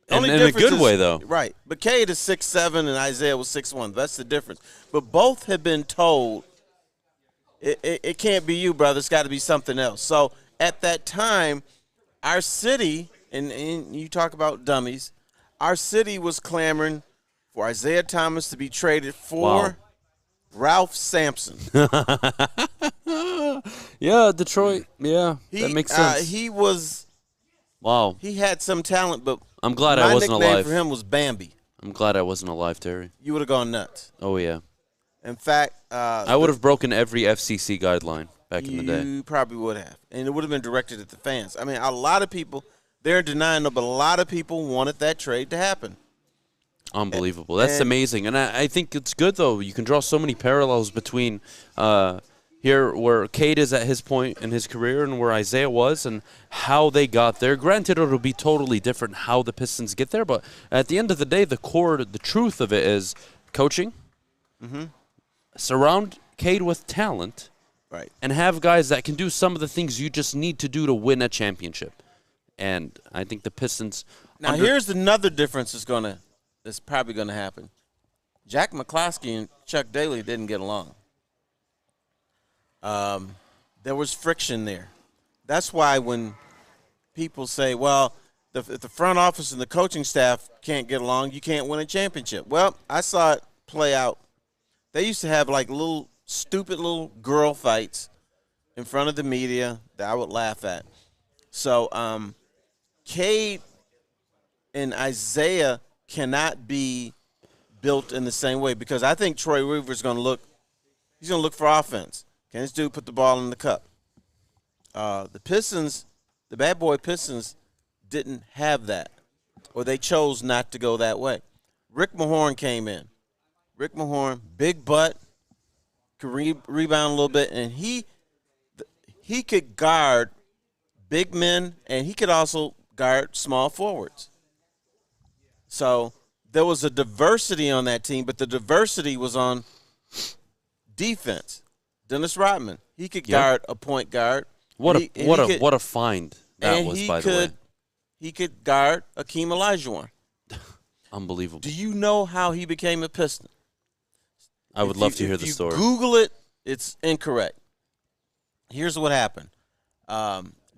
And in a good way, though. Right. But Cade is 6'7" and Isaiah was 6'1". That's the difference. But both have been told it can't be you, brother. It's got to be something else. So at that time, our city, and you talk about dummies, our city was clamoring for Isaiah Thomas to be traded for Ralph Sampson. Yeah, Detroit. Yeah, that makes sense. He was. Wow. He had some talent, but I'm glad I wasn't my nickname alive. for him was Bambi. I'm glad I wasn't alive, Terry. You would have gone nuts. Oh, yeah. In fact, I would have broken every FCC guideline back in the day. You probably would have. And it would have been directed at the fans. I mean, a lot of people, they're denying it, but a lot of people wanted that trade to happen. Unbelievable. That's amazing. And I think it's good, though. You can draw so many parallels between here where Cade is at his point in his career and where Isaiah was and how they got there. Granted, it'll be totally different how the Pistons get there, but at the end of the day, the core, the truth of it is coaching. Surround Cade with talent. Right. And have guys that can do some of the things you just need to do to win a championship. And I think the Pistons. Now, here's another difference that's probably going to happen. Jack McCloskey and Chuck Daly didn't get along. There was friction there. That's why when people say, well, if the front office and the coaching staff can't get along, you can't win a championship. Well, I saw it play out. They used to have like stupid little girl fights in front of the media that I would laugh at. So Cade and Isaiah cannot be built in the same way because I think Troy Weaver's going to look – he's going to look for offense. Can this dude put the ball in the cup? The Pistons, the bad boy Pistons, didn't have that, or they chose not to go that way. Rick Mahorn came in. Rick Mahorn, big butt, could rebound a little bit, and he could guard big men, and he could also guard small forwards. So there was a diversity on that team, but the diversity was on defense. Dennis Rodman, he could guard a point guard. What a find that was, by the way. He could guard Akeem Olajuwon. Unbelievable. Do you know how he became a Piston? I would love to hear the story. If you Google it, it's incorrect. Here's what happened.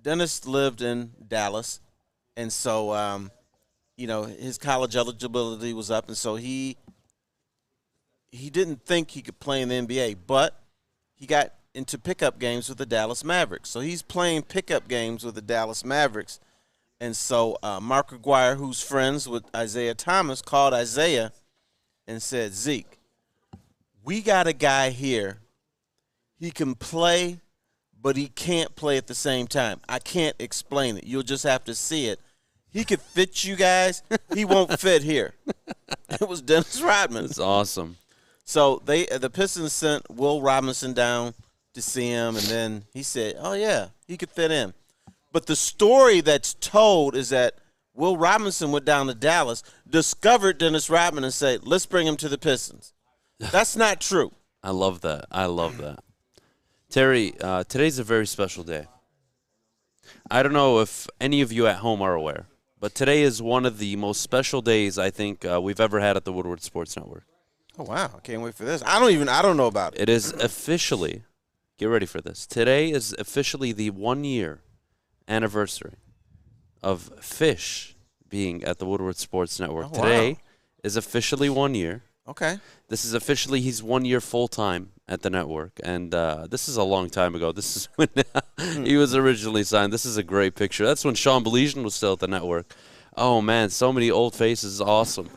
Dennis lived in Dallas, and so, his college eligibility was up, and so he didn't think he could play in the NBA, but he got into pickup games with the Dallas Mavericks. So he's playing pickup games with the Dallas Mavericks. And so Mark Aguirre, who's friends with Isaiah Thomas, called Isaiah and said, Zeke, we got a guy here. He can play, but he can't play at the same time. I can't explain it. You'll just have to see it. He could fit you guys. He won't fit here. It was Dennis Rodman. That's awesome. So the Pistons sent Will Robinson down to see him, and then he said, oh, yeah, he could fit in. But the story that's told is that Will Robinson went down to Dallas, discovered Dennis Rodman, and said, let's bring him to the Pistons. That's not true. I love that. I love that. Terry, today's a very special day. I don't know if any of you at home are aware, but today is one of the most special days I think we've ever had at the Woodward Sports Network. Oh, wow. I can't wait for this. I don't know about it. It is officially, get ready for this, today is officially the 1-year anniversary of Fish being at the Woodward Sports Network. Oh, today wow. is officially 1 year. Okay. This is officially he's 1 year full-time at the network, and this is a long time ago. This is when he was originally signed. This is a great picture. That's when Sean Belizean was still at the network. Oh, man, so many old faces. Awesome.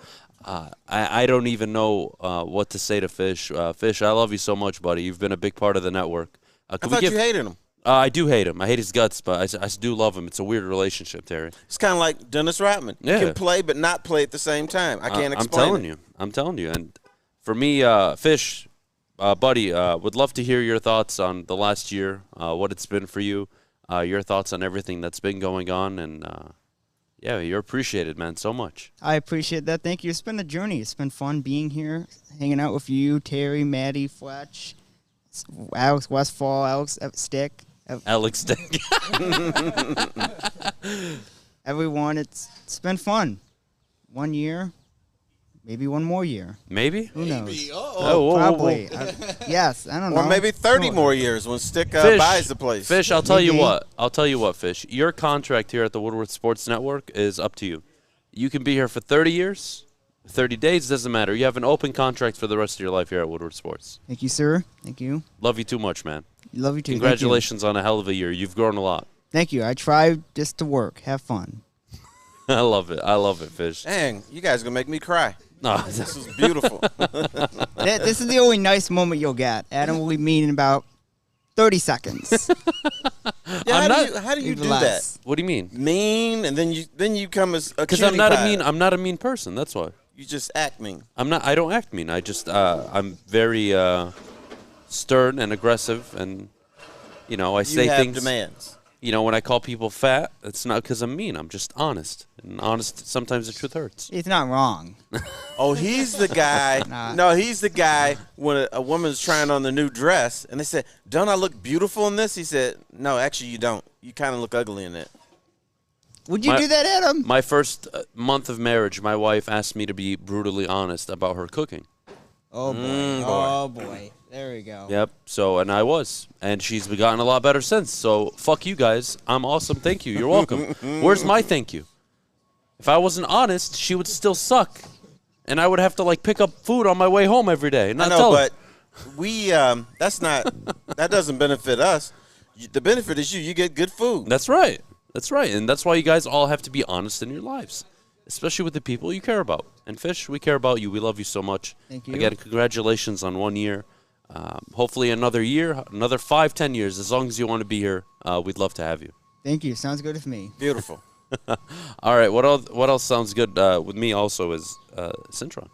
I don't even know what to say to Fish. Fish, I love you so much, buddy. You've been a big part of the network. I thought you hated him. I do hate him. I hate his guts, but I do love him. It's a weird relationship, Terry. It's kind of like Dennis Rodman. Yeah. He can play but not play at the same time. I can't explain it. I'm telling you. And for me, Fish, buddy, would love to hear your thoughts on the last year, what it's been for you, your thoughts on everything that's been going on, and yeah, you're appreciated, man, so much. I appreciate that. Thank you. It's been a journey. It's been fun being here, hanging out with you, Terry, Maddie, Fletch, Alex Westfall, Alex Stick. Alex Stick. Everyone, it's been fun. 1 year, maybe one more year. Maybe? Who knows? Oh, probably. Yes, I don't know. Or maybe 30 more years when Stick buys the place. Fish, I'll tell you what, Fish. Your contract here at the Woodward Sports Network is up to you. You can be here for 30 years, 30 days, doesn't matter. You have an open contract for the rest of your life here at Woodward Sports. Thank you, sir. Thank you. Love you too much, man. Love you too. Congratulations on a hell of a year. You've grown a lot. Thank you. I try just to work, have fun. I love it, Fish. Dang, you guys are going to make me cry. No. This is beautiful. This is the only nice moment you'll get. Adham will be mean in about 30 seconds. Yeah, how do you do that? What do you mean? Mean, and then you come as a because I'm not a mean person. That's why. You just act mean. I don't act mean. I just I'm very stern and aggressive, and I say things. Demands. When I call people fat, it's not because I'm mean. I'm just honest, and honest sometimes the truth hurts. He's not wrong. Oh, he's the guy. No, he's the guy when a woman's trying on the new dress, and they said, "Don't I look beautiful in this?" He said, "No, actually, you don't. You kind of look ugly in it." Would you do that, Adham? My first month of marriage, my wife asked me to be brutally honest about her cooking. Oh, boy. Oh, boy. There we go. Yep. So, and I was. And she's gotten a lot better since. So, fuck you guys. I'm awesome. Thank you. You're welcome. Where's my thank you? If I wasn't honest, she would still suck. And I would have to, pick up food on my way home every day. And I know, but that doesn't benefit us. The benefit is you. You get good food. That's right. That's right, and that's why you guys all have to be honest in your lives, especially with the people you care about. And Fish, we care about you. We love you so much. Thank you. Again, congratulations on 1 year. Hopefully another year, another 5-10 years. As long as you want to be here, we'd love to have you. Thank you. Sounds good with me. Beautiful. All right, what else sounds good with me also is Cintron.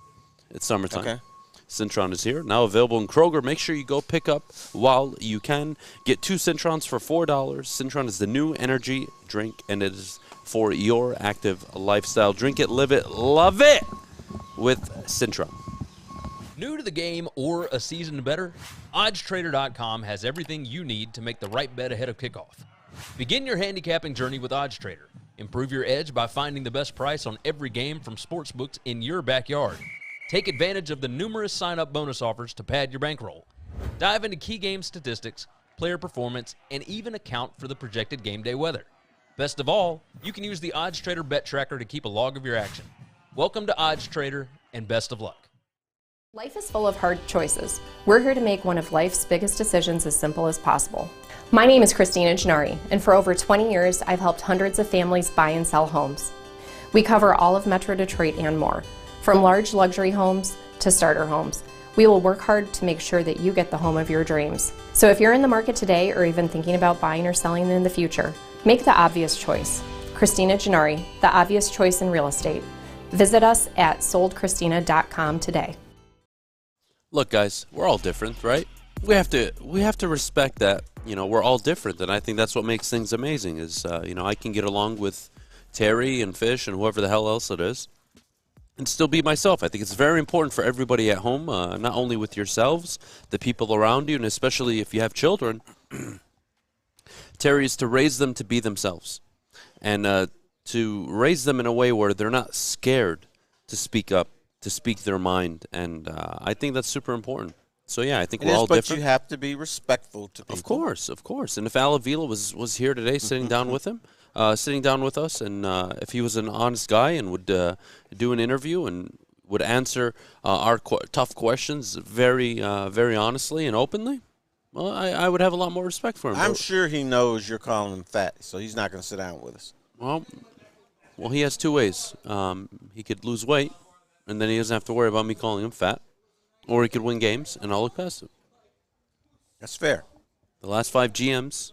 It's summertime. Okay. Cintron is here, now available in Kroger. Make sure you go pick up while you can. Get 2 Cintrons for $4. Cintron is the new energy drink, and it is for your active lifestyle. Drink it, live it, love it with Cintron. New to the game or a season better? OddsTrader.com has everything you need to make the right bet ahead of kickoff. Begin your handicapping journey with OddsTrader. Improve your edge by finding the best price on every game from sportsbooks in your backyard. Take advantage of the numerous sign-up bonus offers to pad your bankroll. Dive into key game statistics, player performance, and even account for the projected game day weather. Best of all, you can use the OddsTrader bet tracker to keep a log of your action. Welcome to OddsTrader, and best of luck. Life is full of hard choices. We're here to make one of life's biggest decisions as simple as possible. My name is Christina Gennari, and for over 20 years, I've helped hundreds of families buy and sell homes. We cover all of Metro Detroit and more. From large luxury homes to starter homes, we will work hard to make sure that you get the home of your dreams. So if you're in the market today or even thinking about buying or selling in the future, make the obvious choice. Christina Gennari, the obvious choice in real estate. Visit us at soldchristina.com today. Look, guys, we're all different, right? We have to respect that, we're all different, and I think that's what makes things amazing is, I can get along with Terry and Fish and whoever the hell else it is and still be myself. I think it's very important for everybody at home, not only with yourselves, the people around you, and especially if you have children, Terry, is to raise them to be themselves and to raise them in a way where they're not scared to speak up, to speak their mind, and I think that's super important. So, yeah, I think we're all different. But you have to be respectful to people. Of course. And if Avila was here today sitting down with us, and if he was an honest guy and would do an interview and would answer our tough questions very, very honestly and openly, well, I would have a lot more respect for him. I'm sure he knows you're calling him fat, so he's not going to sit down with us. Well, he has 2 ways. He could lose weight, and then he doesn't have to worry about me calling him fat. Or he could win games, and I'll look past him. That's fair. The last 5 GMs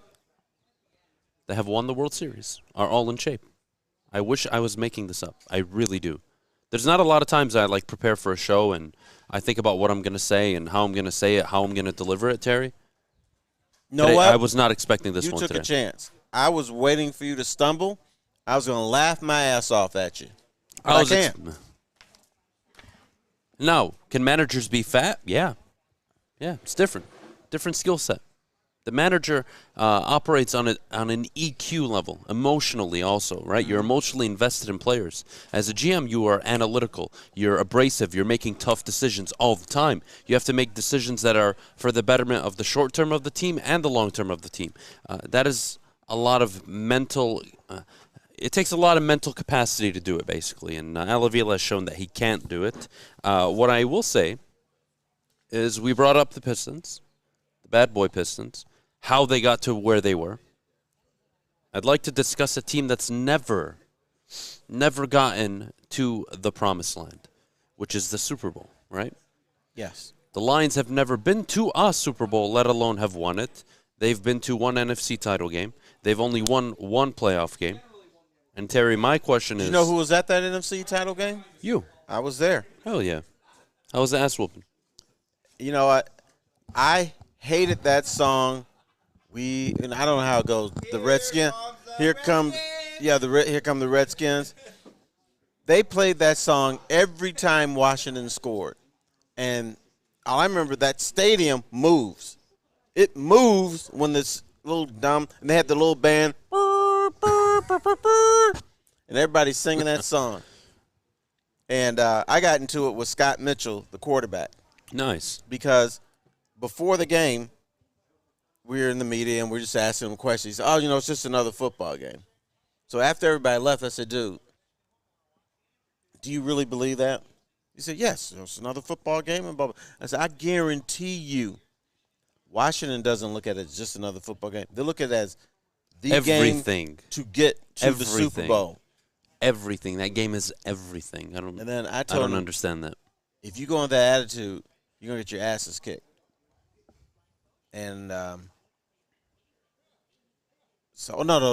that have won the World Series are all in shape. I wish I was making this up. I really do. There's not a lot of times I prepare for a show and I think about what I'm going to say and how I'm going to say it, how I'm going to deliver it, Terry. Know what? I was not expecting this one today. You took a chance. I was waiting for you to stumble. I was going to laugh my ass off at you. But I can't. No. Can managers be fat? Yeah. Yeah, it's different. Different skill set. The manager operates on an EQ level, emotionally also, right? You're emotionally invested in players. As a GM, you are analytical. You're abrasive. You're making tough decisions all the time. You have to make decisions that are for the betterment of the short term of the team and the long term of the team. That is a lot of mental it takes a lot of mental capacity to do it, basically, and Avila has shown that he can't do it. What I will say is we brought up the Pistons, the bad boy Pistons, how they got to where they were. I'd like to discuss a team that's never gotten to the promised land, which is the Super Bowl, right? Yes. The Lions have never been to a Super Bowl, let alone have won it. They've been to one NFC title game. They've only won one playoff game. And, Terry, my question is... You know who was at that NFC title game? You. I was there. Hell yeah. How was the ass whooping? You know what? I hated that song. And I don't know how it goes. The Redskins. Here come the Redskins. They played that song every time Washington scored. And all I remember, that stadium moves. It moves when this little dumb, and they had the little band, and everybody's singing that song. And I got into it with Scott Mitchell, the quarterback. Nice. Because before the game, we were in the media, and we're just asking him questions. He said, it's just another football game. So after everybody left, I said, dude, do you really believe that? He said, yes, it's another football game. And blah, blah. I said, I guarantee you, Washington doesn't look at it as just another football game. They look at it as the game to get to the Super Bowl. Everything. That game is everything. I don't understand that. If you go in that attitude, you're going to get your asses kicked. And no,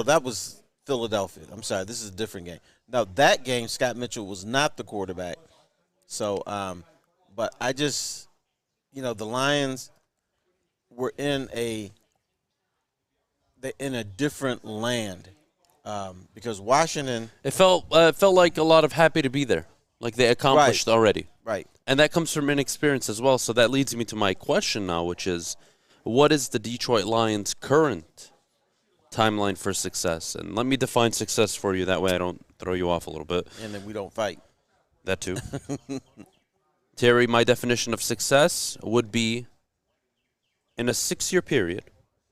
that was Philadelphia. I'm sorry, this is a different game. Now, that game, Scott Mitchell was not the quarterback. So, but I just, the Lions were in a different land because Washington. It felt like a lot of happy to be there, like they accomplished already. Right. And that comes from inexperience as well. So that leads me to my question now, which is, what is the Detroit Lions' current timeline for success? And let me define success for you. That way I don't throw you off a little bit. And then we don't fight. That too. Terry, my definition of success would be in a 6-year period.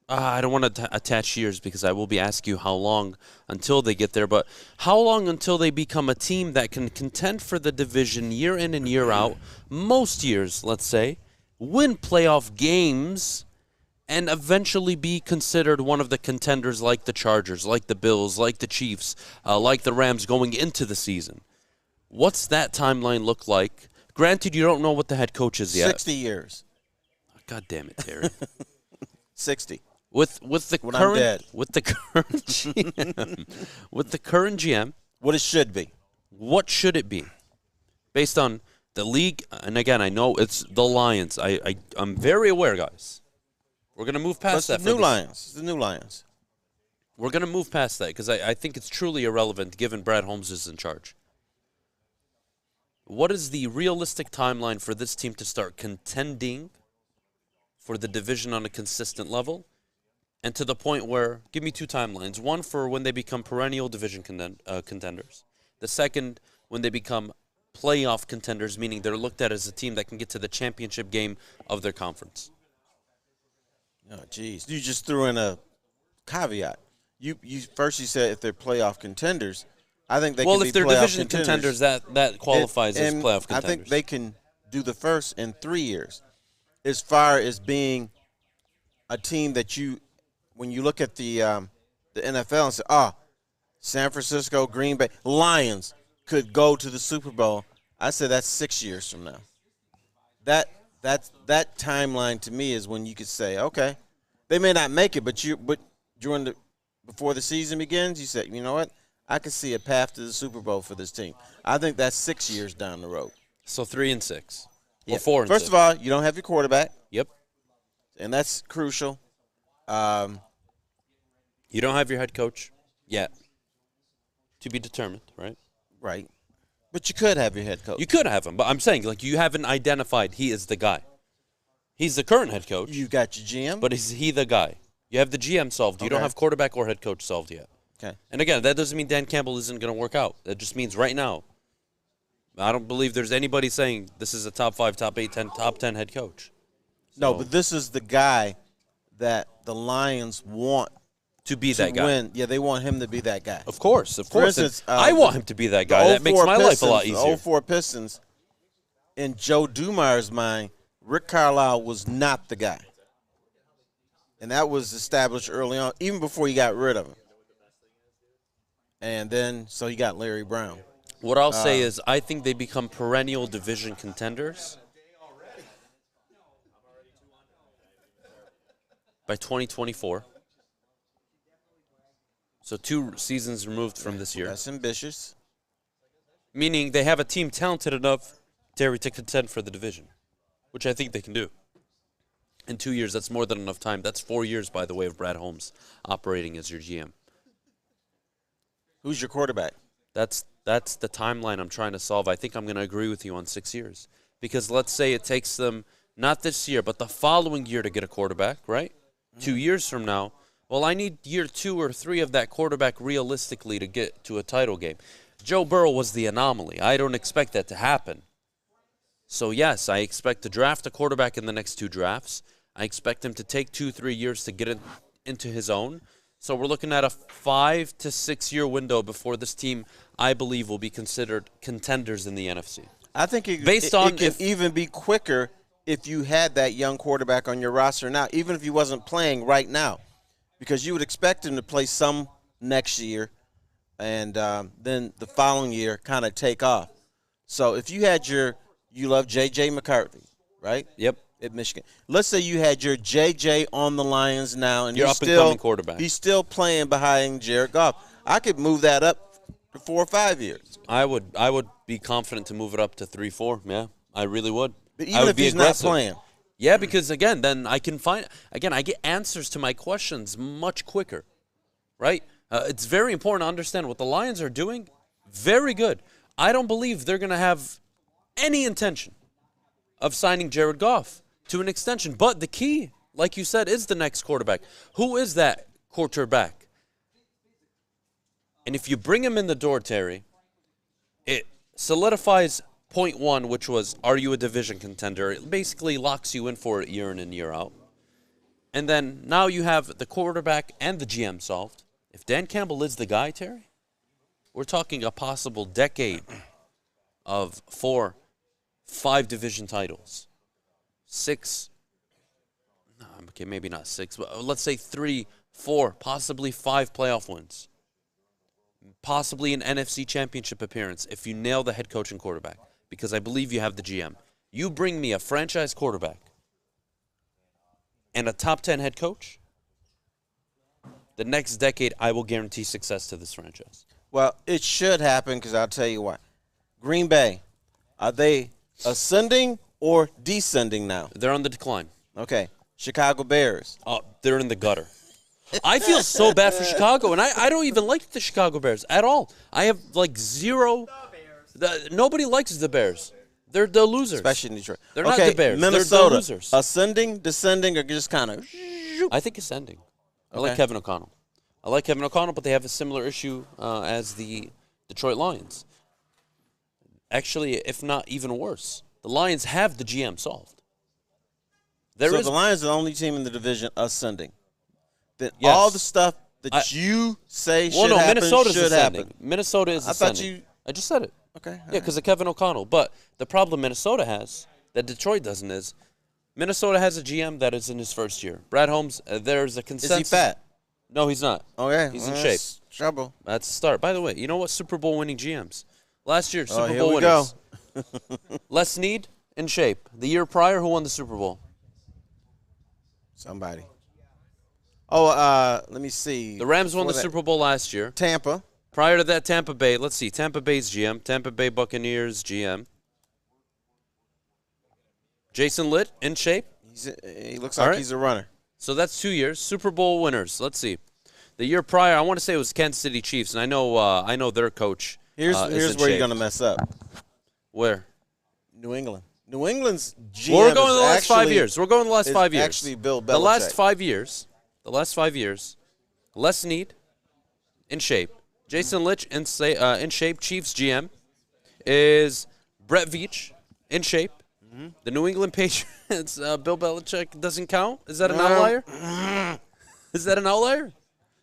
I don't want to attach years because I will be asking you how long until they get there, but how long until they become a team that can contend for the division year in and year out, most years, let's say, win playoff games, and eventually be considered one of the contenders like the Chargers, like the Bills, like the Chiefs, like the Rams going into the season. What's that timeline look like? Granted, you don't know what the head coach is yet. 60 years. God damn it, Terry. 60. With the current GM, with the current GM, what it should be. What should it be? Based on the league, and again, I know it's the Lions. I'm very aware, guys. We're gonna move past that. The new Lions. The new Lions. We're gonna move past that because I think it's truly irrelevant given Brad Holmes is in charge. What is the realistic timeline for this team to start contending for the division on a consistent level? And to the point where, give me 2 timelines. One for when they become perennial division contenders. The second, when they become playoff contenders, meaning they're looked at as a team that can get to the championship game of their conference. Oh, geez. You just threw in a caveat. You first you said if they're playoff contenders. I think they can be if they're playoff division contenders, that qualifies as playoff contenders. I think they can do the first in 3 years. As far as being a team that when you look at the NFL and say, San Francisco, Green Bay, Lions could go to the Super Bowl, I say that's 6 years from now. That timeline to me is when you could say, okay, they may not make it, but before the season begins, you say, you know what, I can see a path to the Super Bowl for this team. I think that's 6 years down the road. So 3 and 6. Yeah. Or 4 and 6. First of all, you don't have your quarterback. Yep. And that's crucial. You don't have your head coach yet. To be determined, right? Right. But you could have your head coach. You could have him, but I'm saying, you haven't identified he is the guy. He's the current head coach. You got your GM. But is he the guy? You have the GM solved. You don't have quarterback or head coach solved yet. Okay. And again, that doesn't mean Dan Campbell isn't going to work out. That just means right now, I don't believe there's anybody saying this is a top 5, top 8, 10, top 10 head coach. No, but this is the guy that the Lions want to be that guy. Win. Yeah, they want him to be that guy. Of course. For instance, I want him to be that guy. That makes my life a lot easier. The 04 Pistons, in Joe Dumars' mind, Rick Carlisle was not the guy. And that was established early on, even before you got rid of him. And then, so you got Larry Brown. What I'll say is I think they become perennial division contenders by 2024. So 2 seasons removed from this year. That's ambitious. Meaning they have a team talented enough, Terry, to contend for the division, which I think they can do. In 2 years, that's more than enough time. That's 4 years, by the way, of Brad Holmes operating as your GM. Who's your quarterback? That's the timeline I'm trying to solve. I think I'm going to agree with you on 6 years. Because let's say it takes them, not this year, but the following year to get a quarterback, right? 2 years from now. Well, I need year 2 or 3 of that quarterback realistically to get to a title game. Joe Burrow was the anomaly. I don't expect that to happen. So, yes, I expect to draft a quarterback in the next 2 drafts. I expect him to take 2-3 years to get into his own. So we're looking at a 5 to 6 year window before this team, I believe, will be considered contenders in the NFC. I think it can even be quicker if you had that young quarterback on your roster now, even if he wasn't playing right now. because you would expect him to play some next year and then the following year kind of take off. So if you had you love J.J. McCarthy, right? Yep. At Michigan. Let's say you had your J.J. on the Lions now, and Your up-and-coming quarterback. He's still playing behind Jared Goff. I could move that up to 4 or 5 years. I would be confident to move it up to 3-4. Yeah, I really would. But even if he's not playing. Yeah, because, again, then I can I get answers to my questions much quicker, right? It's very important to understand what the Lions are doing. Very good. I don't believe they're going to have any intention of signing Jared Goff to an extension. But the key, like you said, is the next quarterback. Who is that quarterback? And if you bring him in the door, Terry, it solidifies point one, which was, are you a division contender? It basically locks you in for it year in and year out. And then now you have the quarterback and the GM solved. If Dan Campbell is the guy, Terry, we're talking a possible decade of 4, 5 division titles. 6, okay, maybe not 6, but let's say 3, 4, possibly 5 playoff wins. Possibly an NFC championship appearance if you nail the head coach and quarterback, because I believe you have the GM. You bring me a franchise quarterback and a top 10 head coach, the next decade I will guarantee success to this franchise. Well, it should happen because I'll tell you why. Green Bay, are they ascending or descending now? They're on the decline. Okay. Chicago Bears. Oh, they're in the gutter. I feel so bad for Chicago, and I don't even like the Chicago Bears at all. I have, like, zero. Nobody likes the Bears. They're the losers. Especially in Detroit. They're not the Bears. Minnesota. They're the losers. Ascending, descending, or just kind of? I think ascending. I Okay. like Kevin O'Connell. But they have a similar issue as the Detroit Lions. Actually, if not even worse, the Lions have the GM solved. The Lions are the only team in the division ascending. Then Yes. all the stuff that you say should happen Minnesota's should ascending. happen. Minnesota is I thought ascending. I just said it. Okay. Yeah, because of Kevin O'Connell. But the problem Minnesota has that Detroit doesn't is Minnesota has a GM that is in his first year. Brad Holmes, there's a consensus. Is he fat? No, he's not. Okay. He's in well, shape. that's trouble. That's the start. By the way, you know what? Super Bowl winning GMs. Last year, Super here Bowl we winners. go. Les Snead, in shape. The year prior, who won the Super Bowl? Somebody. Oh, let me see. The Rams won the Before that- Super Bowl last year. Tampa. Prior to that, Tampa Bay. Let's see. Tampa Bay's GM. Tampa Bay Buccaneers GM. Jason Litt, in shape. He looks like he's a runner. So that's 2 years. Super Bowl winners. Let's see. The year prior, I want to say it was Kansas City Chiefs, and I know their coach. Here's is where in you're shape. going to mess up. Where? New England. New England's GM We're going is the last 5 actually- years. We're going the last is 5 years. Actually, Bill Belichick. The last 5 years. Les Snead, in shape. Jason Litch, in shape. Chiefs GM is Brett Veach, in shape. Mm-hmm. The New England Patriots, Bill Belichick doesn't count. Is that an outlier? Is that an outlier?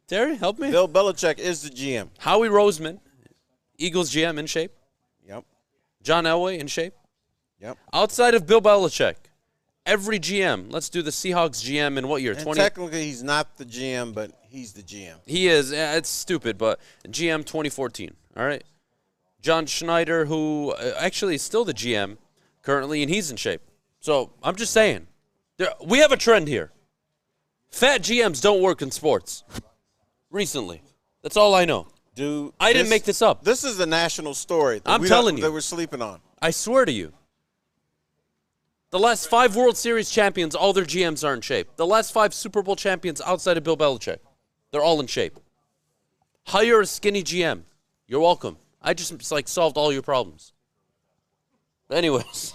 Terry, help me. Bill Belichick is the GM. Howie Roseman, Eagles GM, in shape. Yep. John Elway, in shape. Yep. Outside of Bill Belichick, every GM. Let's do the Seahawks GM in what year? And 20. technically, he's not the GM, but he's the GM. He is. It's stupid, but GM 2014. All right. John Schneider, who actually is still the GM currently, and he's in shape. So I'm just saying, we have a trend here. Fat GMs don't work in sports. Recently. That's all I know. Dude, I didn't make this up. This is a national story. I'm telling you. That we're sleeping on. I swear to you. The last 5 World Series champions, all their GMs are in shape. The last 5 Super Bowl champions outside of Bill Belichick, they're all in shape. Hire a skinny GM. You're welcome. I just solved all your problems. Anyways.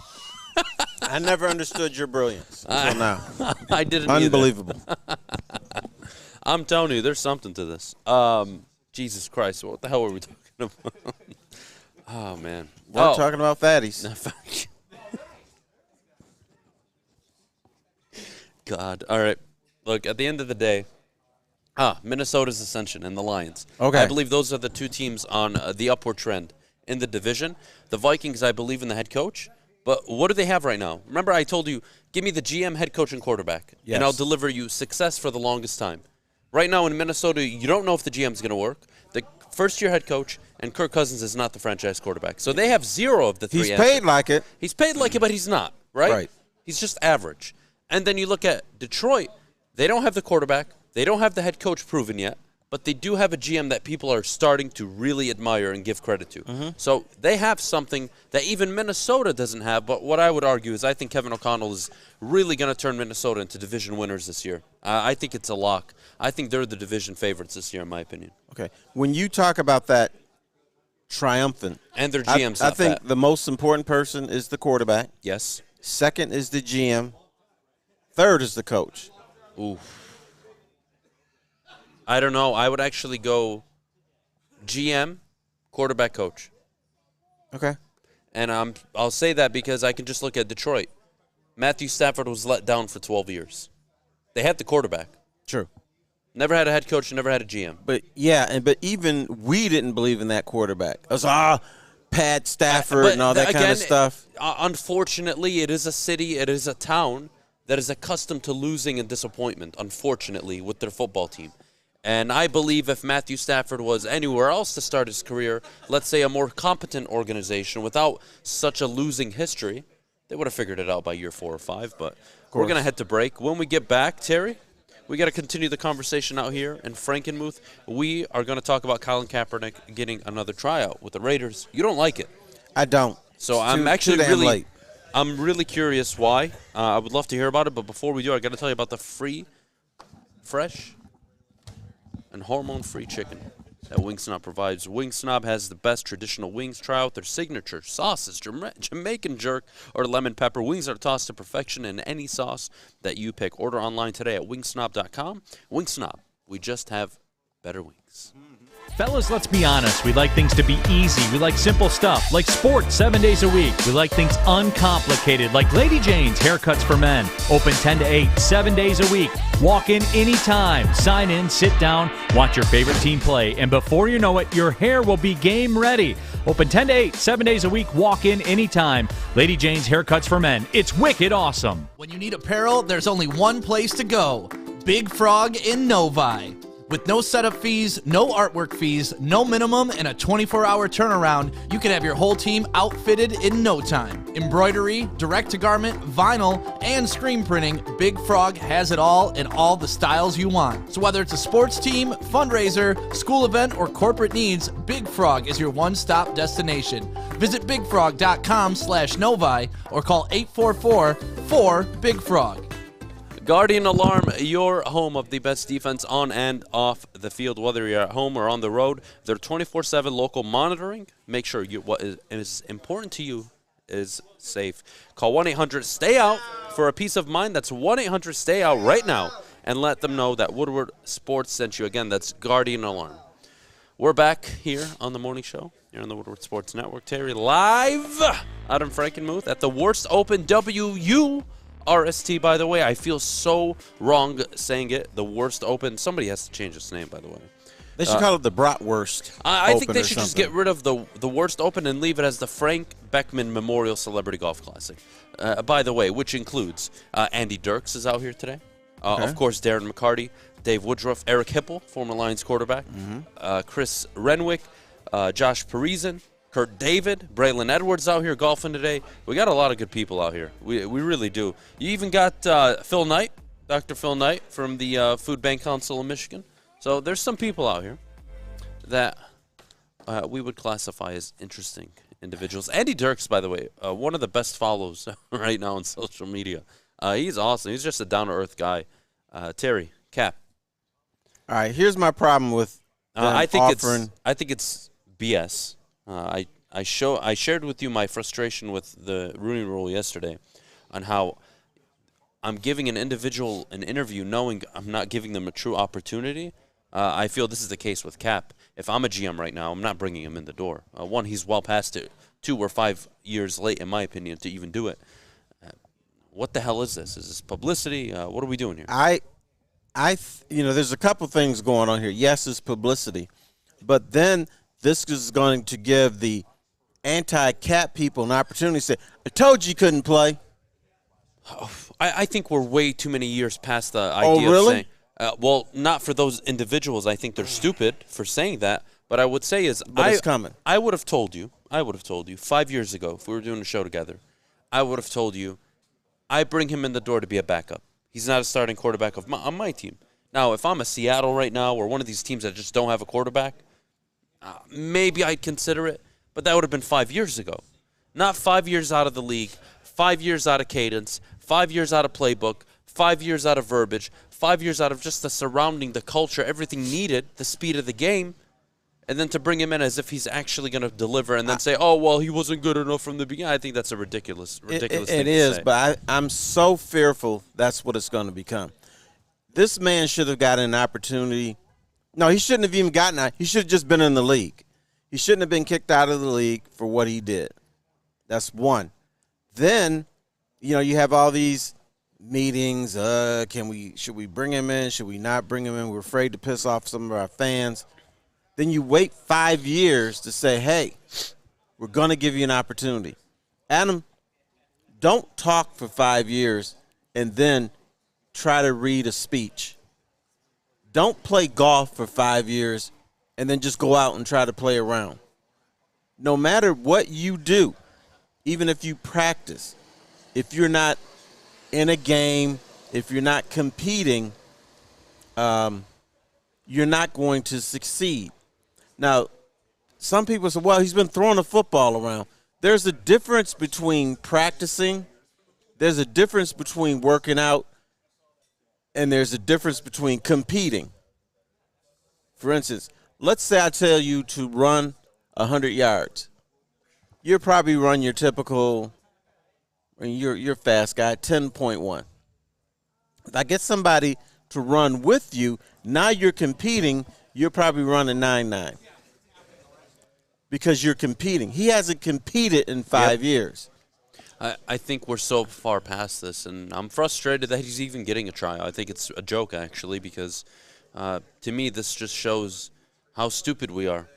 I never understood your brilliance until now. I didn't Unbelievable. I'm telling you, there's something to this. Jesus Christ, what the hell were we talking about? Oh, man. We're talking about fatties. God. All right. Look, at the end of the day, Minnesota's ascension and the Lions. Okay. I believe those are the 2 teams on the upward trend in the division. The Vikings, I believe in the head coach. But what do they have right now? Remember, I told you, give me the GM, head coach, and quarterback, Yes. and I'll deliver you success for the longest time. Right now in Minnesota, you don't know if the GM is going to work. The first-year head coach and Kirk Cousins is not the franchise quarterback. So they have 0 of the 3 He's answers. paid like it. He's paid like it, but he's not, right? Right. He's just average. And then you look at Detroit. They don't have the quarterback. They don't have the head coach proven yet, but they do have a GM that people are starting to really admire and give credit to. So they have something that even Minnesota doesn't have, but what I would argue is I think Kevin O'Connell is really going to turn Minnesota into division winners this year. I think it's a lock. I think they're the division favorites this year, in my opinion. Okay. When you talk about that triumphant. And their GM's I not think fat. the most important person is the quarterback. Yes. Second is the GM. Third is the coach. Ooh. I don't know. I would actually go GM, quarterback, coach. Okay. And I'll say that because I can just look at Detroit. Matthew Stafford was let down for 12 years. They had the quarterback. True. Never had a head coach, never had a GM. But even we didn't believe in that quarterback. It was Pat Stafford and all that kind of stuff. Unfortunately, it is a city, it is a town that is accustomed to losing and disappointment, unfortunately, with their football team. And I believe if Matthew Stafford was anywhere else to start his career, let's say a more competent organization without such a losing history, they would have figured it out by year 4 or 5. But we're going to head to break. When we get back, Terry, we got to continue the conversation out here in Frankenmuth. We are going to talk about Colin Kaepernick getting another tryout with the Raiders. You don't like it. I don't. So It's I'm too actually damn really late. I'm really curious why. I would love to hear about it, but before we do, I got to tell you about the free, fresh, and hormone-free chicken that Wing Snob provides. Wing Snob has the best traditional wings. Try out their signature sauces, Jamaican jerk, or lemon pepper. Wings are tossed to perfection in any sauce that you pick. Order online today at wingsnob.com. Wing Snob, we just have better wings. Fellas, let's be honest. We like things to be easy. We like simple stuff, like sports 7 days a week. We like things uncomplicated, like Lady Jane's Haircuts for Men. Open 10 to 8, 7 days a week. Walk in anytime. Sign in, sit down, watch your favorite team play, and before you know it, your hair will be game ready. Open 10 to 8, 7 days a week. Walk in anytime. Lady Jane's Haircuts for Men. It's wicked awesome. When you need apparel, there's only one place to go. Big Frog in Novi. With no setup fees, no artwork fees, no minimum, and a 24-hour turnaround, you can have your whole team outfitted in no time. Embroidery, direct-to-garment, vinyl, and screen printing, Big Frog has it all in all the styles you want. So whether it's a sports team, fundraiser, school event, or corporate needs, Big Frog is your one-stop destination. Visit bigfrog.com/Novi or call 844-4-BIG-FROG. Guardian Alarm, your home of the best defense on and off the field, whether you're at home or on the road. They're 24/7 local monitoring. Make sure what is important to you is safe. Call 1-800-STAY-OUT for a peace of mind. That's 1-800-STAY-OUT right now, and let them know that Woodward Sports sent you. Again, that's Guardian Alarm. We're back here on the morning show here on the Woodward Sports Network. Terry, live out in Frankenmuth at the Worst Open WURST, by the way. I feel so wrong saying it. The Worst Open. Somebody has to change its name, by the way. They should call it the Bratwurst. I think they should just get rid of the Worst Open and leave it as the Frank Beckman Memorial Celebrity Golf Classic. By the way, which includes Andy Dirks is out here today. Of course, Darren McCarty, Dave Woodruff, Eric Hipple, former Lions quarterback, Chris Renwick, Josh Parisian, Kurt David, Braylon Edwards out here golfing today. We got a lot of good people out here. We really do. You even got Phil Knight, Dr. Phil Knight from the Food Bank Council of Michigan. So there's some people out here that we would classify as interesting individuals. Andy Dirks, by the way, one of the best follows right now on social media. He's awesome. He's just a down-to-earth guy. Terry, Cap. All right, here's my problem with I think it's BS. I shared with you my frustration with the Rooney Rule yesterday on how I'm giving an individual an interview knowing I'm not giving them a true opportunity. I feel this is the case with Cap. If I'm a GM right now, I'm not bringing him in the door. One, he's well past it. 2 or 5 years late, in my opinion, to even do it. What the hell is this? Is this publicity? What are we doing here? There's a couple things going on here. Yes, it's publicity, but then this is going to give the anti-Cap people an opportunity to say, I told you couldn't play. I think we're way too many years past the idea really? of saying Well, not for those individuals. I think they're stupid for saying that. But I would say is, But it's coming. I would have told you 5 years ago, if we were doing a show together, I would have told you, I bring him in the door to be a backup. He's not a starting quarterback on my team. Now, if I'm a Seattle right now or one of these teams that just don't have a quarterback, maybe I'd consider it. But that would have been 5 years ago. Not 5 years out of the league, 5 years out of cadence, 5 years out of playbook, 5 years out of verbiage, 5 years out of just the surrounding, the culture, everything needed, the speed of the game. And then to bring him in as if he's actually going to deliver and then say, oh, well, he wasn't good enough from the beginning. I think that's a ridiculous thing to say. It is, but I'm so fearful that's what it's going to become. This man should have gotten an opportunity. No, he shouldn't have even gotten that. He should have just been in the league. He shouldn't have been kicked out of the league for what he did. That's one. Then, you have all these meetings. Should we bring him in? Should we not bring him in? We're afraid to piss off some of our fans. Then you wait 5 years to say, hey, we're going to give you an opportunity. Adham, don't talk for 5 years and then try to read a speech. Don't play golf for 5 years and then just go out and try to play around. No matter what you do, even if you practice, if you're not in a game, if you're not competing, you're not going to succeed. Now, some people say, well, he's been throwing the football around. There's a difference between practicing, there's a difference between working out, and there's a difference between competing. For instance, let's say I tell you to run 100 yards. You'll probably run your typical, you're a fast guy, 10.1. If I get somebody to run with you, now you're competing, you're probably running 9.9 because you're competing. He hasn't competed in 5 years. I think we're so far past this, and I'm frustrated that he's even getting a tryout. I think it's a joke, actually, because to me this just shows how stupid we are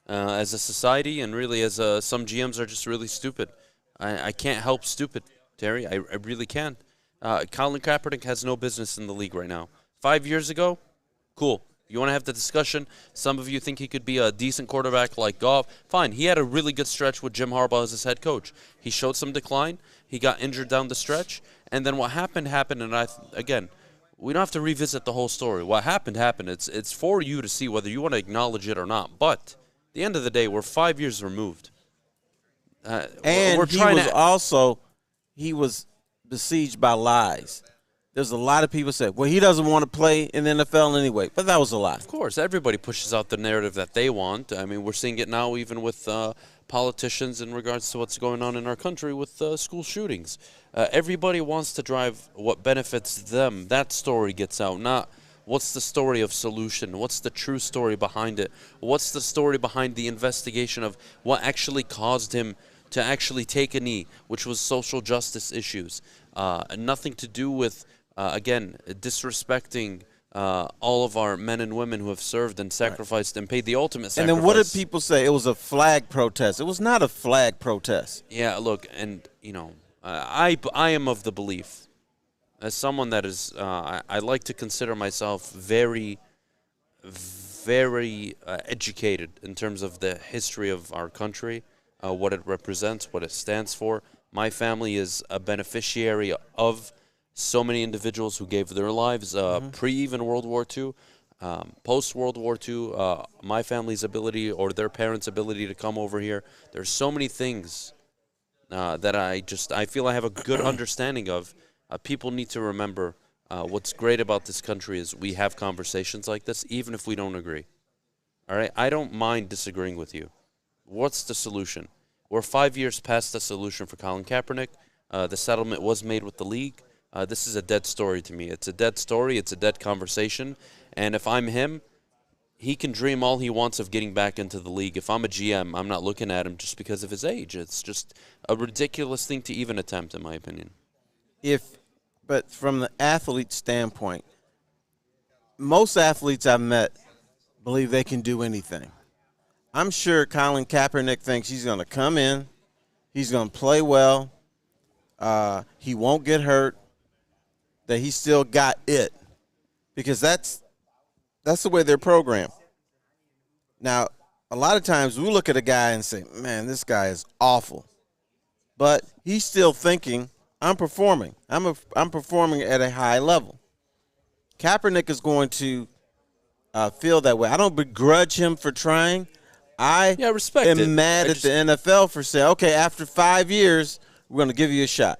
as a society, and really as some GMs are just really stupid. I can't help stupid, Terry. I really can't. Colin Kaepernick has no business in the league right now. 5 years ago, cool. You want to have the discussion? Some of you think he could be a decent quarterback like Goff. Fine. He had a really good stretch with Jim Harbaugh as his head coach. He showed some decline. He got injured down the stretch. And then what happened, and again, we don't have to revisit the whole story. What happened. It's for you to see whether you want to acknowledge it or not. But at the end of the day, we're 5 years removed. And he was besieged by lies. There's a lot of people say, well, he doesn't want to play in the NFL anyway. But that was a lie. Of course. Everybody pushes out the narrative that they want. I mean, we're seeing it now even with politicians in regards to what's going on in our country with school shootings. Everybody wants to drive what benefits them. That story gets out, not what's the story of solution. What's the true story behind it? What's the story behind the investigation of what actually caused him to actually take a knee, which was social justice issues. Nothing to do with again, disrespecting all of our men and women who have served and sacrificed and paid the ultimate sacrifice. And then what did people say? It was a flag protest. It was not a flag protest. Yeah, look, and, I am of the belief, as someone that is, I like to consider myself very, very educated in terms of the history of our country, what it represents, what it stands for. My family is a beneficiary of so many individuals who gave their lives pre-even World War II, post-World War II, my family's ability or their parents' ability to come over here. There's so many things that I feel I have a good understanding of. People need to remember what's great about this country is we have conversations like this, even if we don't agree. All right? I don't mind disagreeing with you. What's the solution? We're 5 years past the solution for Colin Kaepernick. The settlement was made with the league. This is a dead story to me. It's a dead story. It's a dead conversation. And if I'm him, he can dream all he wants of getting back into the league. If I'm a GM, I'm not looking at him just because of his age. It's just a ridiculous thing to even attempt, in my opinion. But from the athlete standpoint, most athletes I've met believe they can do anything. I'm sure Colin Kaepernick thinks he's going to come in, he's going to play well, he won't get hurt, that he still got it. because that's the way they're programmed. Now, a lot of times we look at a guy and say, man, this guy is awful. But he's still thinking, I'm performing. I'm performing at a high level. Kaepernick is going to feel that way. I don't begrudge him for trying. I am mad at the NFL for saying, okay, after 5 years, we're going to give you a shot.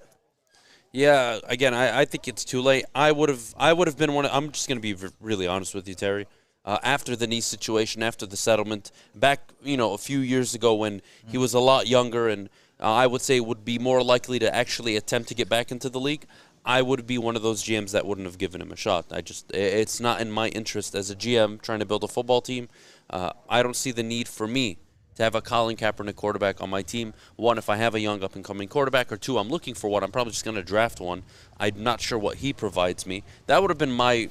Yeah, again, I think it's too late. I would have been one. I'm just going to be really honest with you, Terry. After the knee situation, after the settlement, back a few years ago when he was a lot younger, and I would say would be more likely to actually attempt to get back into the league, I would be one of those GMs that wouldn't have given him a shot. It's not in my interest as a GM trying to build a football team. I don't see the need for me to have a Colin Kaepernick quarterback on my team. One, if I have a young up-and-coming quarterback, or two, I'm looking for one. I'm probably just going to draft one. I'm not sure what he provides me. That would have been my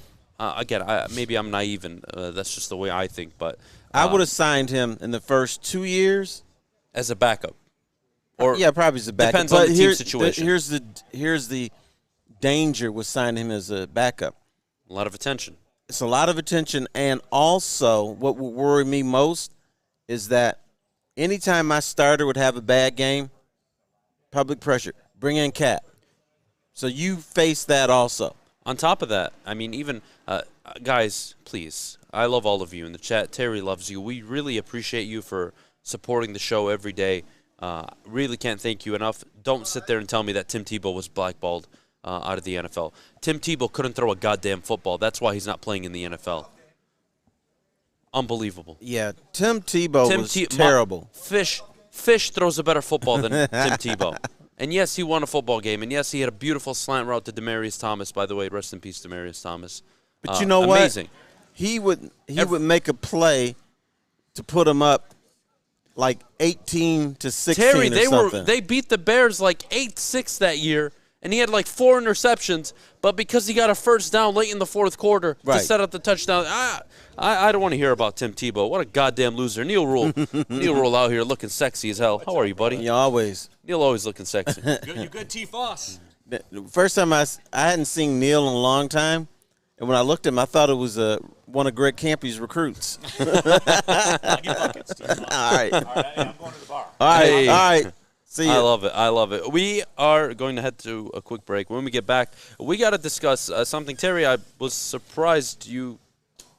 maybe I'm naive, and that's just the way I think. But I would have signed him in the first 2 years as a backup. Or probably as a backup. Depends on the team situation. Here's the danger with signing him as a backup. A lot of attention. It's a lot of attention, and also what would worry me most is that anytime my starter would have a bad game, public pressure, bring in Cat. So you face that also. On top of that, I mean, even guys, please, I love all of you in the chat. Terry loves you. We really appreciate you for supporting the show every day. Really can't thank you enough. Don't sit there and tell me that Tim Tebow was blackballed out of the NFL. Tim Tebow couldn't throw a goddamn football. That's why he's not playing in the NFL. Unbelievable. Yeah, Tim Tebow was terrible. Fish throws a better football than Tim Tebow. And yes, he won a football game. And yes, he had a beautiful slant route to Demaryius Thomas. By the way, rest in peace, Demaryius Thomas. But you know what? Amazing. He would make a play to put him up like 18-16 Terry, or something. They beat the Bears like 8-6 that year, and he had like 4 interceptions. But because he got a first down late in the fourth quarter to set up the touchdown, I don't want to hear about Tim Tebow. What a goddamn loser. Neil Rule out here looking sexy as hell. How are you, buddy? Yeah, always. Neil always looking sexy. You good, T. Foss. First time I hadn't seen Neil in a long time, and when I looked at him, I thought it was one of Greg Campy's recruits. I'll get buckets, T. Foss. All right. All right, I'm going to the bar. All right. See you. I love it. We are going to head to a quick break. When we get back, we got to discuss something. Terry, I was surprised you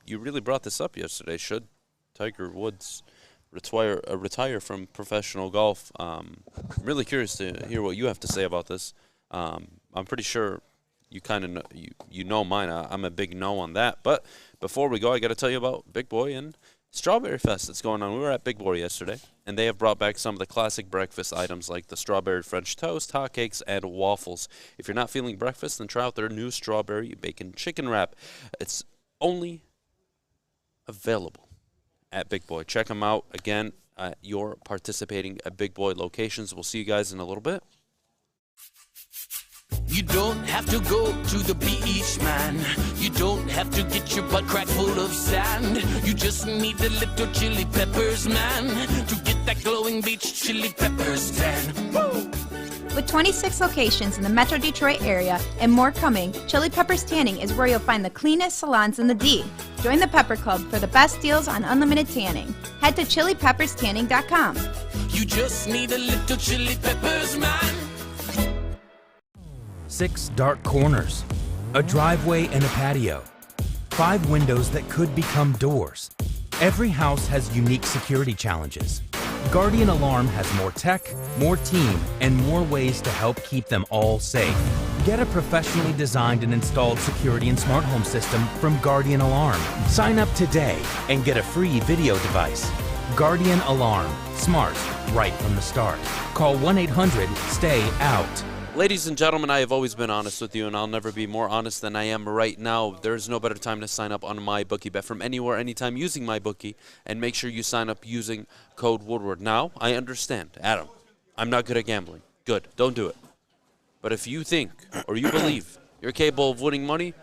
really brought this up yesterday. Should Tiger Woods retire from professional golf? I'm really curious to hear what you have to say about this. I'm pretty sure you kind of you know mine. I'm a big no on that. But before we go, I got to tell you about Big Boy and Strawberry Fest that's going on. We were at Big Boy yesterday, and they have brought back some of the classic breakfast items like the strawberry French toast, hotcakes, and waffles. If you're not feeling breakfast, then try out their new strawberry bacon chicken wrap. It's only available at Big Boy. Check them out again at your participating at Big Boy locations. We'll see you guys in a little bit. You don't have to go to the beach, man. You don't have to get your butt crack full of sand. You just need a little chili peppers, man, to get that glowing beach chili peppers tan. Woo! With 26 locations in the Metro Detroit area and more coming, Chili Peppers Tanning is where you'll find the cleanest salons in the D. Join the Pepper Club for the best deals on unlimited tanning. Head to chilipepperstanning.com. You just need a little chili peppers, man. 6 dark corners, a driveway and a patio, 5 windows that could become doors. Every house has unique security challenges. Guardian Alarm has more tech, more team, and more ways to help keep them all safe. Get a professionally designed and installed security and smart home system from Guardian Alarm. Sign up today and get a free video device. Guardian Alarm. Smart, right from the start. Call 1-800-STAY-OUT. Ladies and gentlemen, I have always been honest with you, and I'll never be more honest than I am right now. There's no better time to sign up on MyBookie. Bet from anywhere, anytime using MyBookie, and make sure you sign up using code Woodward. Now, I understand, Adam, I'm not good at gambling. Good, don't do it. But if you think or you believe you're capable of winning money,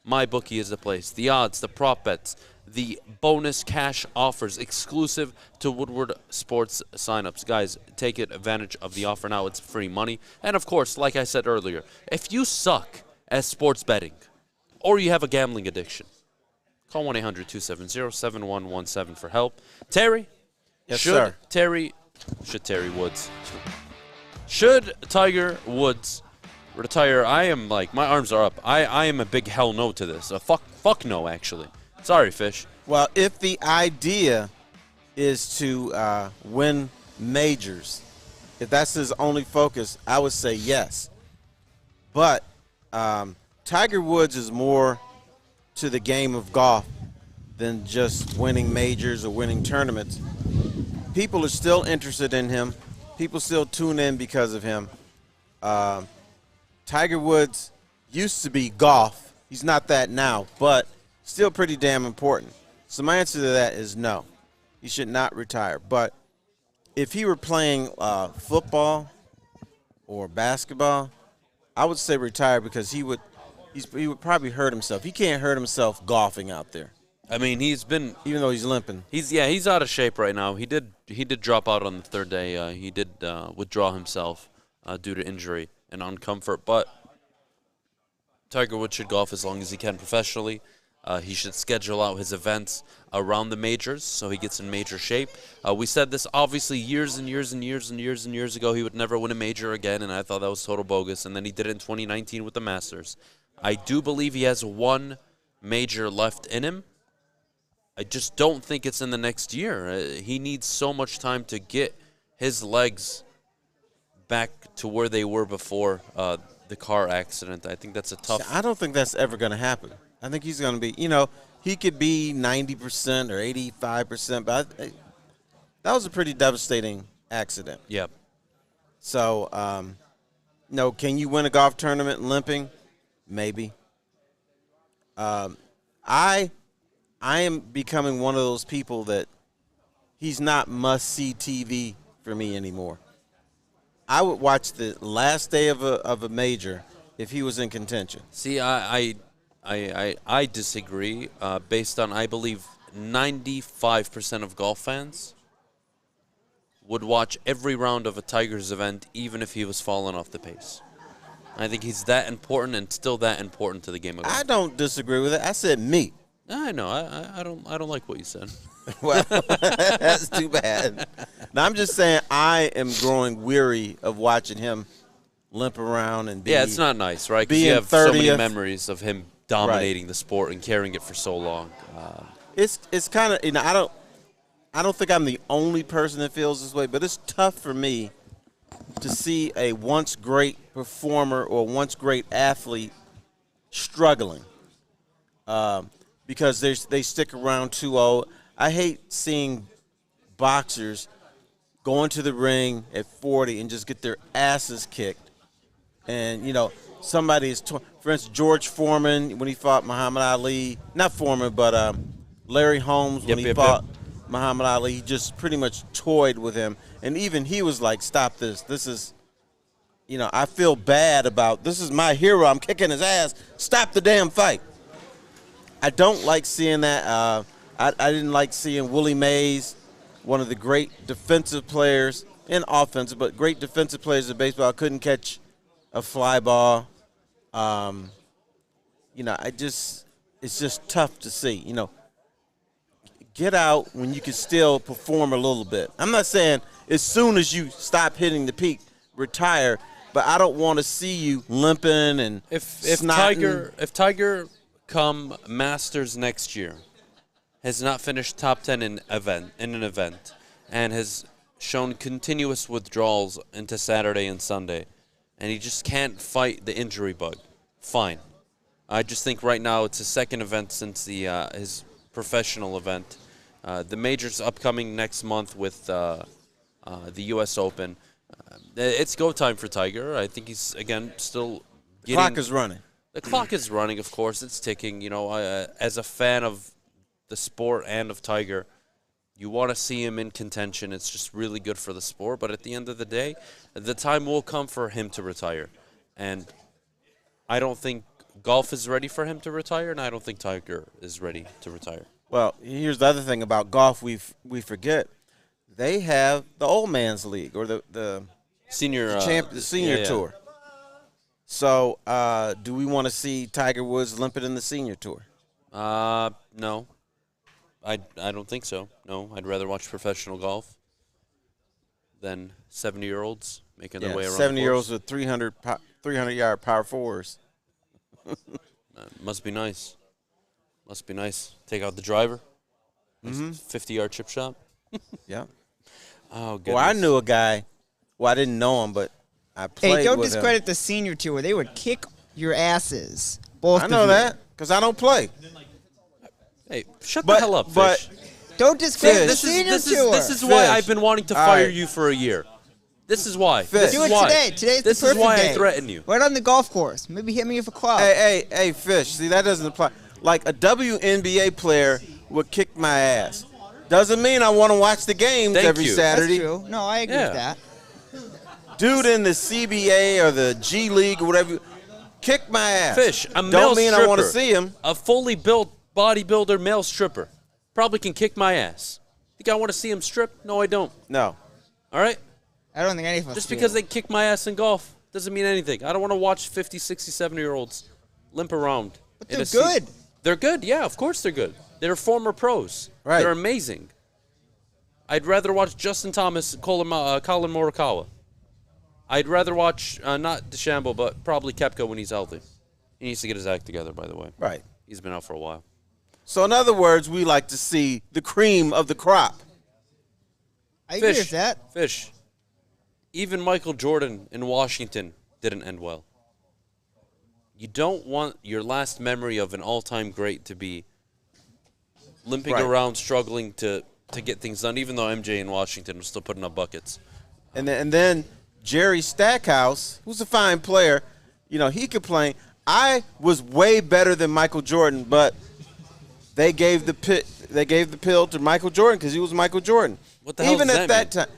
MyBookie is the place. The odds, the prop bets, the bonus cash offers exclusive to Woodward Sports signups. Guys, take advantage of the offer now. It's free money. And, of course, like I said earlier, if you suck at sports betting, or you have a gambling addiction. Call 1-800-270-7117 for help. Terry? Yes, sir. Terry Woods. Should Tiger Woods retire? I am like, my arms are up. I am a big hell no to this. A fuck no, actually. Sorry, Fish. Well, if the idea is to win majors, if that's his only focus, I would say yes. But Tiger Woods is more to the game of golf than just winning majors or winning tournaments. People are still interested in him. People still tune in because of him. Tiger Woods used to be golf. He's not that now, but still pretty damn important. So my answer to that is no. He should not retire. But if he were playing football or basketball, I would say retire because he would probably hurt himself. He can't hurt himself golfing out there. I mean, he's been, even though he's limping. He's out of shape right now. He did drop out on the third day. He did withdraw himself due to injury and uncomfort. But Tiger Woods should golf as long as he can professionally. He should schedule out his events around the majors so he gets in major shape. We said this obviously years and years and years and years and years ago. He would never win a major again, and I thought that was total bogus. And then he did it in 2019 with the Masters. I do believe he has one major left in him. I just don't think it's in the next year. He needs so much time to get his legs back to where they were before the car accident. I think that's a tough. I don't think that's ever going to happen. I think he's going to be, he could be 90% or 85%, but that was a pretty devastating accident. Yep. So, can you win a golf tournament limping? Maybe. I am becoming one of those people that he's not must-see TV for me anymore. I would watch the last day of a major if he was in contention. See, I disagree based on, I believe, 95% of golf fans would watch every round of a Tigers event even if he was falling off the pace. I think he's that important and still that important to the game of golf. I don't disagree with it. I said me. I know. I don't like what you said. Well, that's too bad. Now, I'm just saying I am growing weary of watching him limp around and be. Yeah, it's not nice, right? Because you have so many memories of him dominating the sport and carrying it for so long. It's kind of, I don't think I'm the only person that feels this way, but it's tough for me to see a once great performer or once great athlete struggling because they stick around too old. I hate seeing boxers go into the ring at 40 and just get their asses kicked. And, somebody is, for instance, George Foreman, when he fought Muhammad Ali, not Foreman, but Larry Holmes, when he fought Muhammad Ali, he just pretty much toyed with him. And even he was like, stop this. This is, I feel bad about, this is my hero. I'm kicking his ass. Stop the damn fight. I don't like seeing that. I didn't like seeing Willie Mays, one of the great defensive players, and offensive, but great defensive players in baseball, couldn't catch a fly ball. It's just tough to see. Get out when you can still perform a little bit. I'm not saying as soon as you stop hitting the peak, retire, but I don't want to see you limping and if Tiger come Masters next year, has not finished top 10 in an event, and has shown continuous withdrawals into Saturday and Sunday, and he just can't fight the injury bug, fine. I just think right now it's his second event since his professional event. The major's upcoming next month with the U.S. Open. It's go time for Tiger. I think he's, again, still getting... The clock is running. The clock is running, of course. It's ticking. As a fan of the sport and of Tiger, you want to see him in contention. It's just really good for the sport. But at the end of the day, the time will come for him to retire. And I don't think golf is ready for him to retire, and I don't think Tiger is ready to retire. Well, here's the other thing about golf we forget. They have the old man's league or the senior senior tour. So, do we want to see Tiger Woods limping in the senior tour? No. I don't think so. No, I'd rather watch professional golf than 70-year-olds making their way around. 70-year-olds with 300-yard power fours. Must be nice. Must be nice. Take out the driver. 50-yard chip shot. Yeah. Oh, goodness. Well, I knew a guy. Well, I didn't know him, but I played Hey, don't with discredit him. the senior tour. They would kick your asses. Both I of know you. that because I don't play. Hey, shut the hell up, but Fish. Don't discredit the This senior is tour. this is why Fish. I've been wanting to All fire right. you for a year. This is why. Fish. This Do is it why. today. Today's this the is perfect why day. I threaten you. Right on the golf course. Maybe hit me with a club. Hey, Fish. See, that doesn't apply. Like a WNBA player would kick my ass. Doesn't mean I want to watch the games Thank every you. Saturday. That's true. No, I agree with that. Dude in the CBA or the G League or whatever, kick my ass. Fish, a male Don't mean stripper, I want to see him. A fully built bodybuilder male stripper probably can kick my ass. Think I want to see him strip? No, I don't. No. All right? I don't think any of us Just do. because they kick my ass in golf doesn't mean anything. I don't want to watch 50, 60, 70-year-olds limp around. But they're good. They're good. Yeah, of course they're good. They're former pros. Right. They're amazing. I'd rather watch Justin Thomas, Colin Morikawa. I'd rather watch, not DeChambeau, but probably Koepka when he's healthy. He needs to get his act together, by the way. Right. He's been out for a while. So in other words, we like to see the cream of the crop. I agree with that. Fish. Even Michael Jordan in Washington didn't end well. You don't want your last memory of an all-time great to be limping Right. around, struggling to get things done, even though MJ in Washington was still putting up buckets. And then Jerry Stackhouse, who's a fine player, he complained, I was way better than Michael Jordan, but they gave the pill to Michael Jordan because he was Michael Jordan. What the hell Even does at that that time.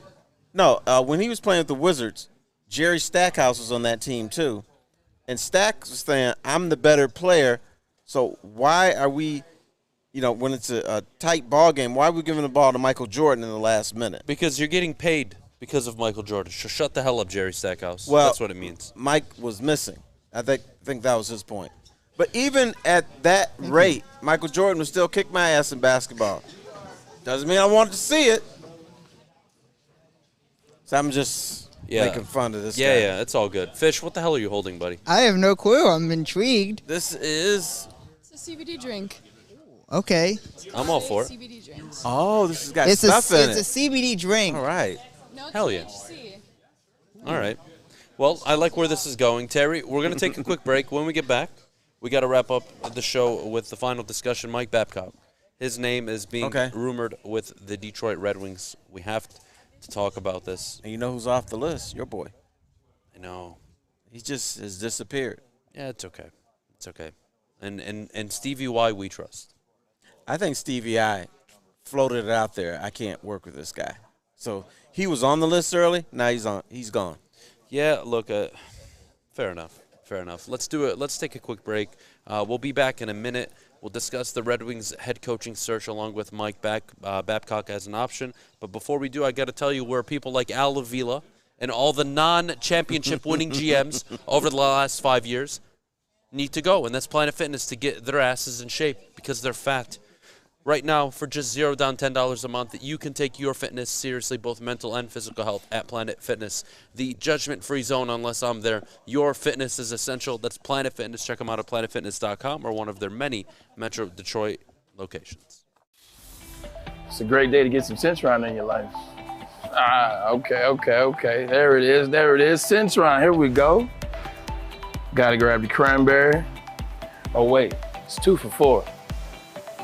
No, when he was playing with the Wizards, Jerry Stackhouse was on that team too. And Stack was saying, I'm the better player, so why are we, when it's a tight ball game, why are we giving the ball to Michael Jordan in the last minute? Because you're getting paid because of Michael Jordan. So shut the hell up, Jerry Stackhouse. Well, that's what it means. Mike was missing. I think that was his point. But even at that rate, Michael Jordan would still kick my ass in basketball. Doesn't mean I wanted to see it. So I'm just making fun of this guy. Yeah, it's all good. Fish, what the hell are you holding, buddy? I have no clue. I'm intrigued. This is... It's a CBD drink. Okay. I'm all for it. CBD drinks. Oh, this has got It's stuff in it. It's a CBD drink. All right. No, it's Hell yeah. THC. All right. Well, I like where this is going. Terry, we're going to take a quick break. When we get back, we got to wrap up the show with the final discussion. Mike Babcock. His name is being rumored with the Detroit Red Wings. We have to talk about this. And you know who's off the list? Your boy. I know. He just has disappeared. Yeah, it's okay. It's okay. And Stevie Y we trust. I think Stevie I floated it out there. I can't work with this guy. So he was on the list early. Now he's gone. Yeah, look, fair enough. Fair enough. Let's do it. Let's take a quick break. We'll be back in a minute. We'll discuss the Red Wings head coaching search along with Mike Babcock as an option. But before we do, I got to tell you where people like Avila and all the non-championship winning GMs over the last 5 years need to go, and that's Planet Fitness to get their asses in shape because they're fat. Right now, for just $0 down, $10 a month, you can take your fitness seriously, both mental and physical health, at Planet Fitness. The judgment-free zone, unless I'm there. Your fitness is essential. That's Planet Fitness. Check them out at planetfitness.com or one of their many Metro Detroit locations. It's a great day to get some Centron in your life. Okay. There it is. Centron, here we go. Gotta grab the cranberry. Oh, wait, it's 2 for $4.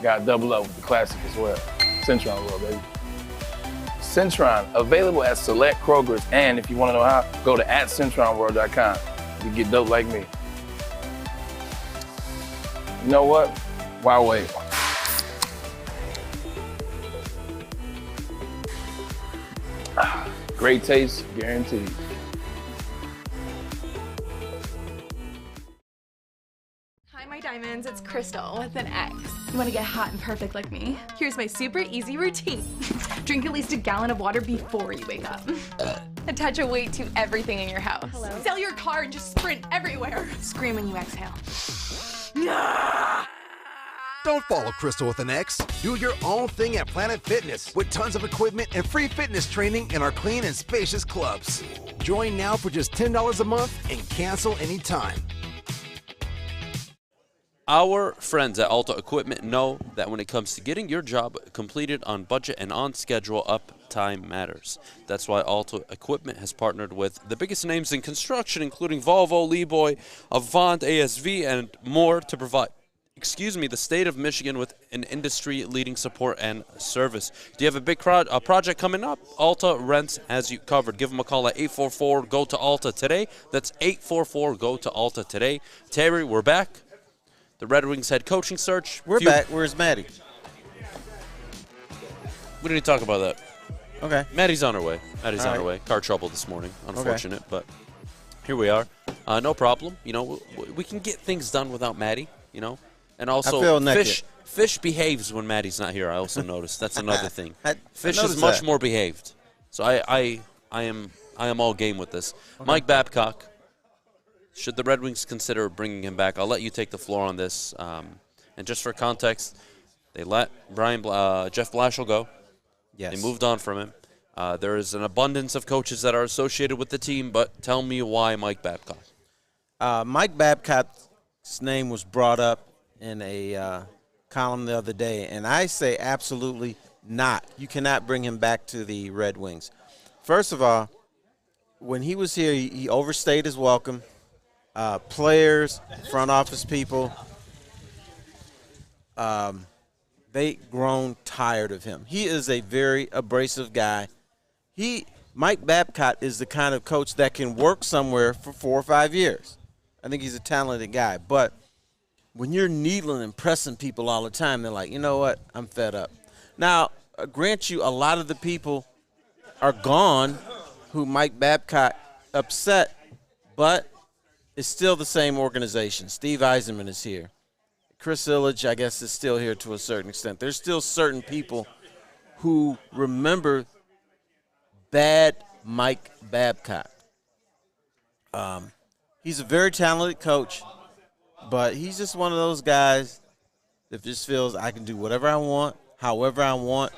Got to double up with the classic as well. Centron World, baby. Centron, available at select Kroger's, and if you want to know how, go to @CentronWorld.com. You get dope like me. You know what? Why wait? Great taste, guaranteed. Hi, my diamonds. It's Crystal with an X. You want to get hot and perfect like me? Here's my super easy routine. Drink at least a gallon of water before you wake up. Attach a weight to everything in your house. Sell your car and just sprint everywhere. Scream when you exhale. Don't follow Crystal with an X. Do your own thing at Planet Fitness with tons of equipment and free fitness training in our clean and spacious clubs. Join now for just $10 a month and cancel anytime. Our friends at Alta Equipment know that when it comes to getting your job completed on budget and on schedule, uptime matters. That's why Alta Equipment has partnered with the biggest names in construction, including Volvo, Leeboy, Avant, ASV, and more to provide the state of Michigan with an industry-leading support and service. Do you have a big project coming up? Alta Rents has you covered. Give them a call at 844-GO-TO-ALTA today. That's 844-GO-TO-ALTA today. Terry, we're back. The Red Wings head coaching search. We're back. Where's Maddie? We didn't talk about that. Okay. Maddie's on her way. Maddie's All on her right. way. Car trouble this morning. Unfortunate, but here we are. No problem. You know, we can get things done without Maddie, you know. And also, I feel naked. Fish behaves when Maddie's not here. I also noticed. That's another thing. Fish is noticed much that. more behaved. So I am all game with this. Okay. Mike Babcock. Should the Red Wings consider bringing him back? I'll let you take the floor on this. And just for context, they let Jeff Blashill go. Yes. They moved on from him. There is an abundance of coaches that are associated with the team, but tell me why Mike Babcock. Mike Babcock's name was brought up in a column the other day, and I say absolutely not. You cannot bring him back to the Red Wings. First of all, when he was here, he overstayed his welcome. Players, front office people, they grown tired of him. He is a very abrasive guy. Mike Babcock is the kind of coach that can work somewhere for 4 or 5 years. I think he's a talented guy. But when you're needling and pressing people all the time, they're like, you know what, I'm fed up. Now, grant you, a lot of the people are gone who Mike Babcock upset, but it's still the same organization. Steve Eisenman is here. Chris Illich, I guess, is still here to a certain extent. There's still certain people who remember bad Mike Babcock. He's a very talented coach, but he's just one of those guys that just feels I can do whatever I want, however I want,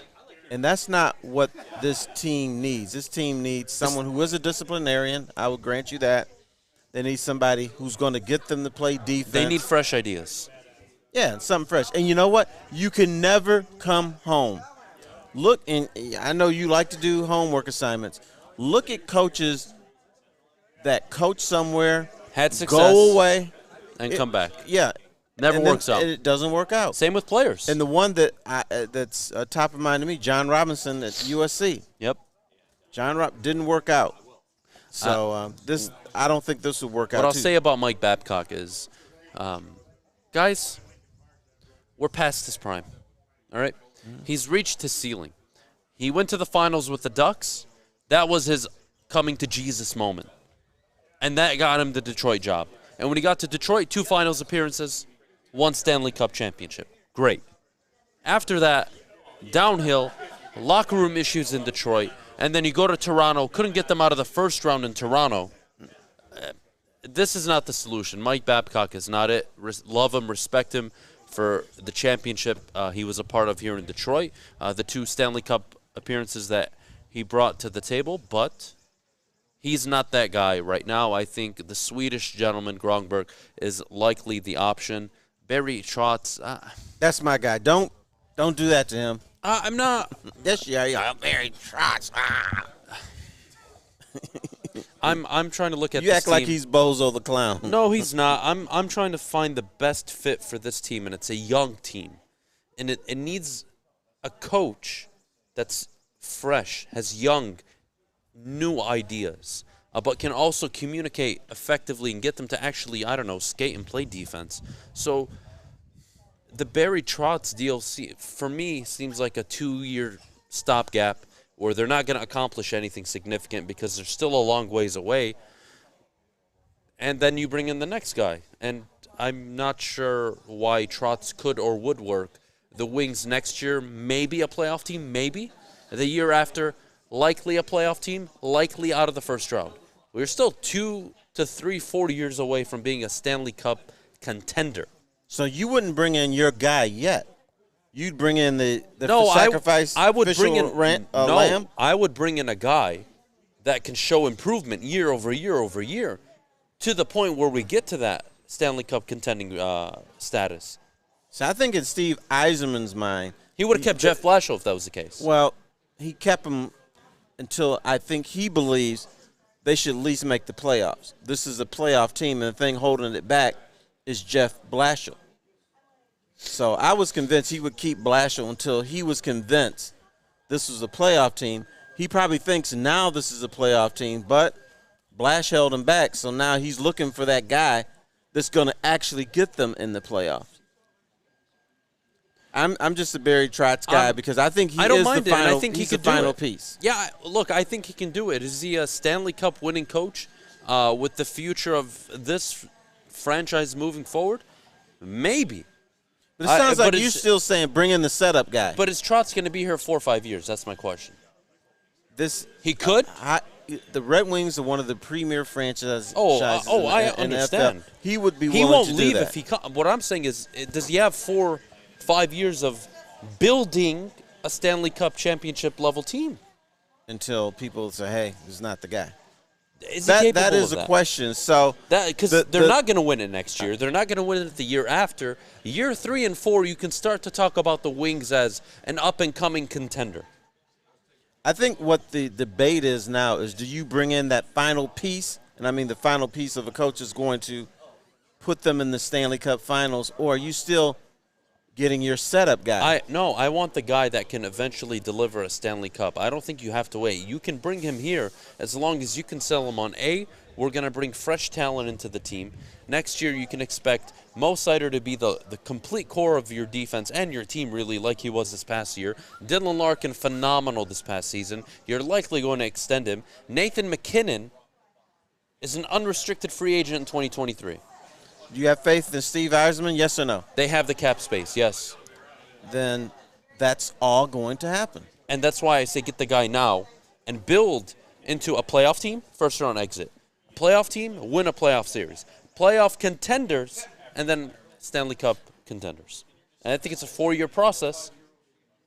and that's not what this team needs. This team needs someone who is a disciplinarian. I will grant you that. They need somebody who's going to get them to play defense. They need fresh ideas. Yeah, something fresh. And you know what? You can never come home. Look, and I know you like to do homework assignments. Look at coaches that coach somewhere, had success, go away, and come back. Yeah. Never works out. It doesn't work out. Same with players. And the one that that's top of mind to me, John Robinson at USC. Yep. John didn't work out. So I don't think this will work out. What I'll say about Mike Babcock is, guys, we're past his prime. All right? He's reached his ceiling. He went to the finals with the Ducks. That was his coming to Jesus moment. And that got him the Detroit job. And when he got to Detroit, 2 finals appearances, 1 Stanley Cup championship. Great. After that, downhill, locker room issues in Detroit, and then you go to Toronto, couldn't get them out of the first round in Toronto. This is not the solution. Mike Babcock is not it. Love him, respect him for the championship he was a part of here in Detroit, the 2 Stanley Cup appearances that he brought to the table, but he's not that guy right now. I think the Swedish gentleman, Grönberg, is likely the option. Barry Trotz. That's my guy. Don't do that to him. I'm not. Yes, yeah. Barry Trotz. I'm trying to look at you this act like team. he's Bozo the Clown. No, he's not. I'm trying to find the best fit for this team, and it's a young team. And it needs a coach that's fresh, has young, new ideas, but can also communicate effectively and get them to actually, skate and play defense. So the Barry Trotz deal, for me, seems like a 2-year stopgap where they're not going to accomplish anything significant because they're still a long ways away. And then you bring in the next guy. And I'm not sure why Trotz could or would work. The Wings next year, maybe a playoff team, maybe. The year after, likely a playoff team, likely out of the first round. We're still 2 to 3, 4 years away from being a Stanley Cup contender. So you wouldn't bring in your guy yet. You'd bring in the sacrifice I would bring in Lamb? I would bring in a guy that can show improvement year over year over year to the point where we get to that Stanley Cup contending status. So I think in Steve Yzerman's mind, he would have kept Jeff Blashill if that was the case. Well, he kept him until I think he believes they should at least make the playoffs. This is a playoff team, and the thing holding it back is Jeff Blashill. So I was convinced he would keep Blashill until he was convinced this was a playoff team. He probably thinks now this is a playoff team, but Blash held him back, so now he's looking for that guy that's going to actually get them in the playoffs. I'm just a Barry Trotz guy because I think he is the final, I think he's the final piece. Yeah, look, I think he can do it. Is he a Stanley Cup winning coach with the future of this franchise moving forward? Maybe. But it sounds like you're still saying bring in the setup guy. But is Trotz going to be here 4 or 5 years? That's my question. He could? The Red Wings are one of the premier franchises. I understand. NFL. He would be willing He won't to leave do that. if he comes. What I'm saying is, does he have 4 or 5 years of building a Stanley Cup championship level team? Until people say, hey, this is not the guy. Is he capable that is of a that? question. So because they're not going to win it next year. They're not going to win it the year after. Year 3 and 4, you can start to talk about the Wings as an up-and-coming contender. I think what the debate is now is, do you bring in that final piece? And I mean the final piece of a coach is going to put them in the Stanley Cup Finals, or are you still getting your setup guy? I want the guy that can eventually deliver a Stanley Cup. I don't think you have to wait. You can bring him here as long as you can sell him on we're going to bring fresh talent into the team. Next year you can expect Mo Seider to be the complete core of your defense and your team, really, like he was this past year. Dylan Larkin, phenomenal this past season. You're likely going to extend him. Nathan McKinnon is an unrestricted free agent in 2023. Do you have faith in Steve Yzerman, yes or no? They have the cap space, yes. Then that's all going to happen. And that's why I say get the guy now and build into a playoff team, first round exit. Playoff team, win a playoff series. Playoff contenders, and then Stanley Cup contenders. And I think it's a 4-year process,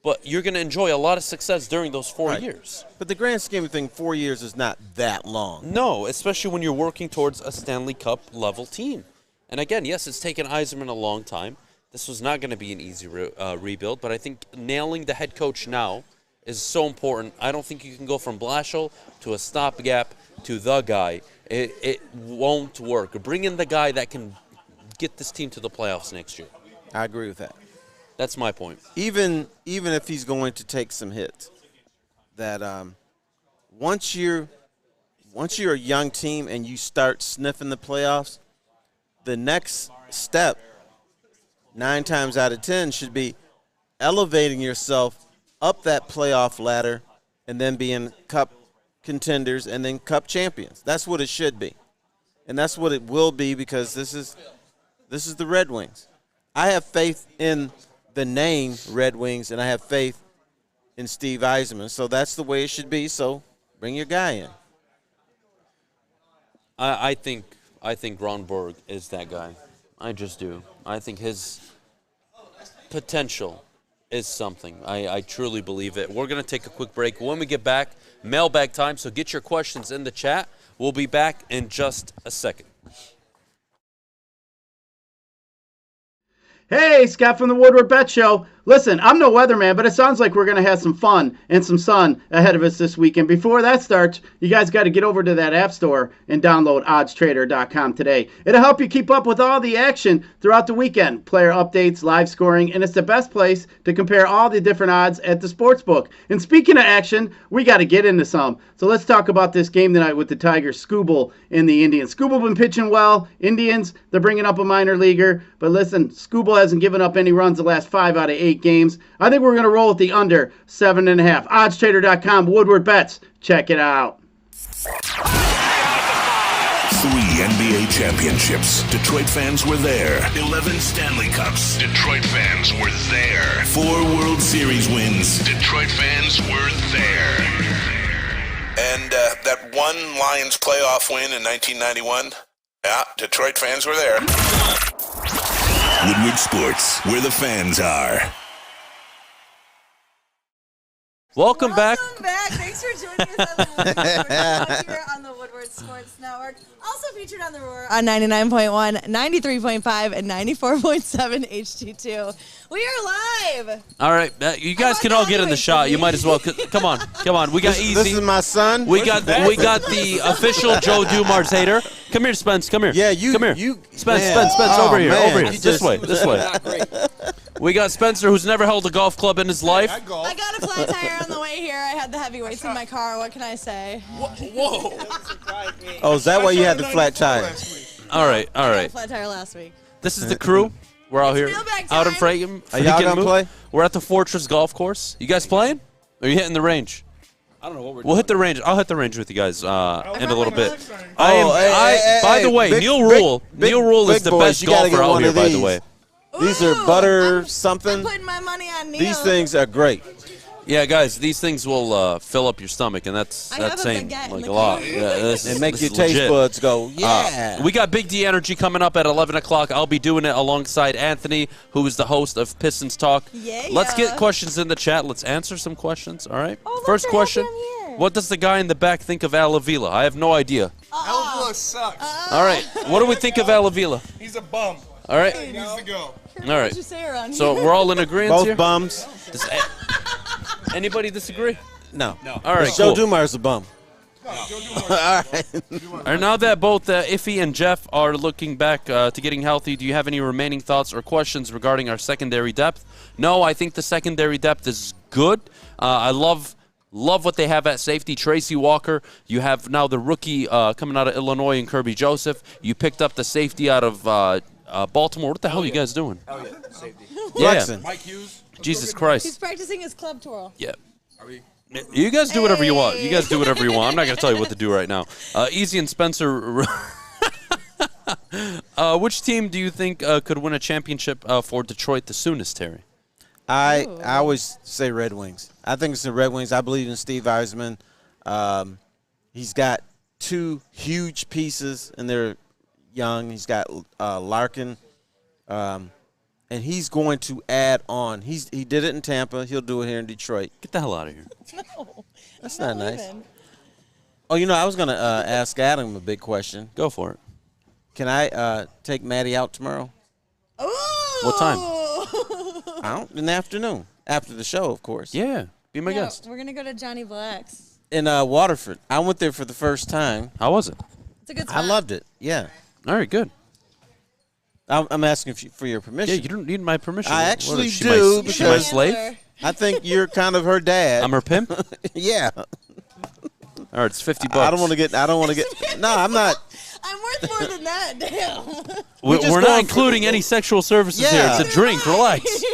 but you're going to enjoy a lot of success during those 4 years. But the grand scheme of things, 4 years is not that long. No, especially when you're working towards a Stanley Cup level team. And again, yes, it's taken Yzerman a long time. This was not going to be an easy rebuild, but I think nailing the head coach now is so important. I don't think you can go from Blashill to a stopgap to the guy. It won't work. Bring in the guy that can get this team to the playoffs next year. I agree with that. That's my point. Even if he's going to take some hits, that once you're a young team and you start sniffing the playoffs, the next step, 9 times out of 10, should be elevating yourself up that playoff ladder and then being cup contenders and then cup champions. That's what it should be. And that's what it will be, because this is the Red Wings. I have faith in the name Red Wings, and I have faith in Steve Yzerman. So that's the way it should be. So bring your guy in. I think Ron Borg is that guy. I just do. I think his potential is something. I truly believe it. We're going to take a quick break. When we get back, mailbag time, so get your questions in the chat. We'll be back in just a second. Hey, Scott from the Woodward Bet Show. Listen, I'm no weatherman, but it sounds like we're going to have some fun and some sun ahead of us this weekend. Before that starts, you guys got to get over to that app store and download oddstrader.com today. It'll help you keep up with all the action throughout the weekend. Player updates, live scoring, and it's the best place to compare all the different odds at the sportsbook. And speaking of action, we got to get into some. So let's talk about this game tonight with the Tigers, Skubal and the Indians. Skubal been pitching well. Indians, they're bringing up a minor leaguer. But listen, Skubal hasn't given up any runs the last 5 out of 8 games. I think we're going to roll with the under 7.5. Oddstrader.com, Woodward Bets. Check it out. 3 NBA championships. Detroit fans were there. 11 Stanley Cups. Detroit fans were there. 4 World Series wins. Detroit fans were there. And that one Lions playoff win in 1991? Yeah, Detroit fans were there. Woodward Sports, where the fans are. Welcome back. Thanks for joining us on the Woodward Sports here on the Woodward Sports Network. Also featured on the Roar on 99.1, 93.5, and 94.7 HD2. We are live. All right, you guys can all get in the shot. You might as well. Come on. We got easy. This is my son. We got the official Joe Dumars hater. Come here, Spence. Come here. Yeah, you. Come here. Spence. Oh, Over here. man. Over here. This way. We got Spencer, who's never held a golf club in his life. I got a flat tire on the way here. I had the heavyweights in my car. What can I say? Whoa. Oh, is that why you had the flat tire? All right. I had a flat tire last week. This is the crew. We're out here mailbag out in time. Are y'all gonna play? We're at the Fortress Golf Course. You guys playing? Or are you hitting the range? I don't know what we're We'll hit the range. I'll hit the range with you guys in a little bit. By the way, Neil Rule is the best golfer out here, by the way. These are butter something. I'm putting my money on Neil. These things are great. Yeah, guys, these things will fill up your stomach, and that's saying like a lot. Yeah, and make your taste buds go, yeah. We got Big D Energy coming up at 11 o'clock. I'll be doing it alongside Anthony, who is the host of Pistons Talk. Yeah. Let's get questions in the chat. Let's answer some questions, all right? Oh, First question, what does the guy in the back think of Avila? I have no idea. Avila sucks. All right, what do we think of Avila? He's a bum. All right. He needs to go. All right. you say around So here? we're all in agreement Both here? bums. Does anybody disagree? No. All right, Joe cool. Dumars a bum. All right. All right, now that both Iffy and Jeff are looking back to getting healthy, do you have any remaining thoughts or questions regarding our secondary depth? No, I think the secondary depth is good. I love what they have at safety. Tracy Walker. You have now the rookie coming out of Illinois in Kirby Joseph. You picked up the safety out of Baltimore. What the hell are you guys doing? Oh, yeah. Safety. Yeah. Mike Hughes. Jesus Christ. He's practicing his club twirl. Yeah. Are we? You guys do whatever you want. You guys do whatever you want. I'm not going to tell you what to do right now. Easy and Spencer. Which team do you think could win a championship for Detroit the soonest, Terry? I always say Red Wings. I think it's the Red Wings. I believe in Steve Eisman. He's got two huge pieces, and they're young. He's got Larkin, and he's going to add on. He did it in Tampa. He'll do it here in Detroit. Get the hell out of here. No, that's not nice. Oh, I was going to ask Adham a big question. Go for it. Can I take Maddie out tomorrow? Ooh. What time? In the afternoon, after the show, of course. Yeah, be my guest. We're gonna go to Johnny Black's in Waterford. I went there for the first time. How was it? It's a good spot. I loved it. Yeah. All right, good. I'm asking for your permission. Yeah, you don't need my permission. I What actually is she, do She my because slave? I think you're kind of her dad. I'm her pimp? Yeah. All right, it's $50. I don't want to get. No, I'm not. I'm worth more than that. Damn. We're not including any sexual services here. Yeah. It's a drink. Relax.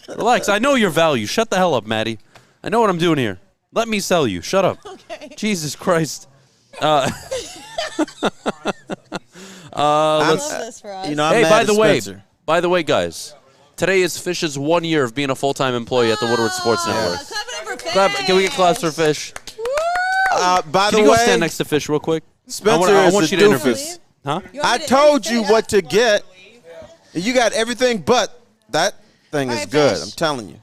Relax. I know your value. Shut the hell up, Maddie. I know what I'm doing here. Let me sell you. Shut up. Okay. Jesus Christ. I love this for us. I'm hey, mad at by the way, guys, today is Fish's 1 year of being a full-time employee at the Woodward Sports Network. Clap it up for Fish. Can we get claps for Fish? By Can the you way, go stand next to Fish real quick? Spencer I is want a you to interview. doofus. Huh? I told you what to get. You got everything but that thing is right, good. Fish. I'm telling you.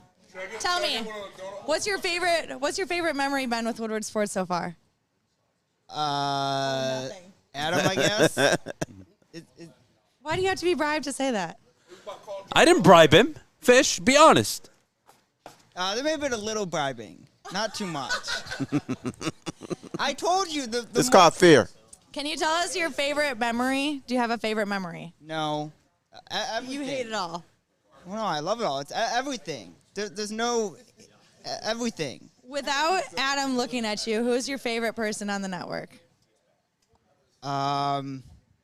Tell me, what's your favorite memory been with Woodward Sports so far? Adham, I guess. Why do you have to be bribed to say that? I didn't bribe him. Fish, be honest. There may have been a little bribing, not too much. I told you It's called fear. Can you tell us your favorite memory? Do you have a favorite memory? No. You hate it all. Well, no, I love it all. It's everything. There's no everything. Without Adham looking at you, who's your favorite person on the network? Um.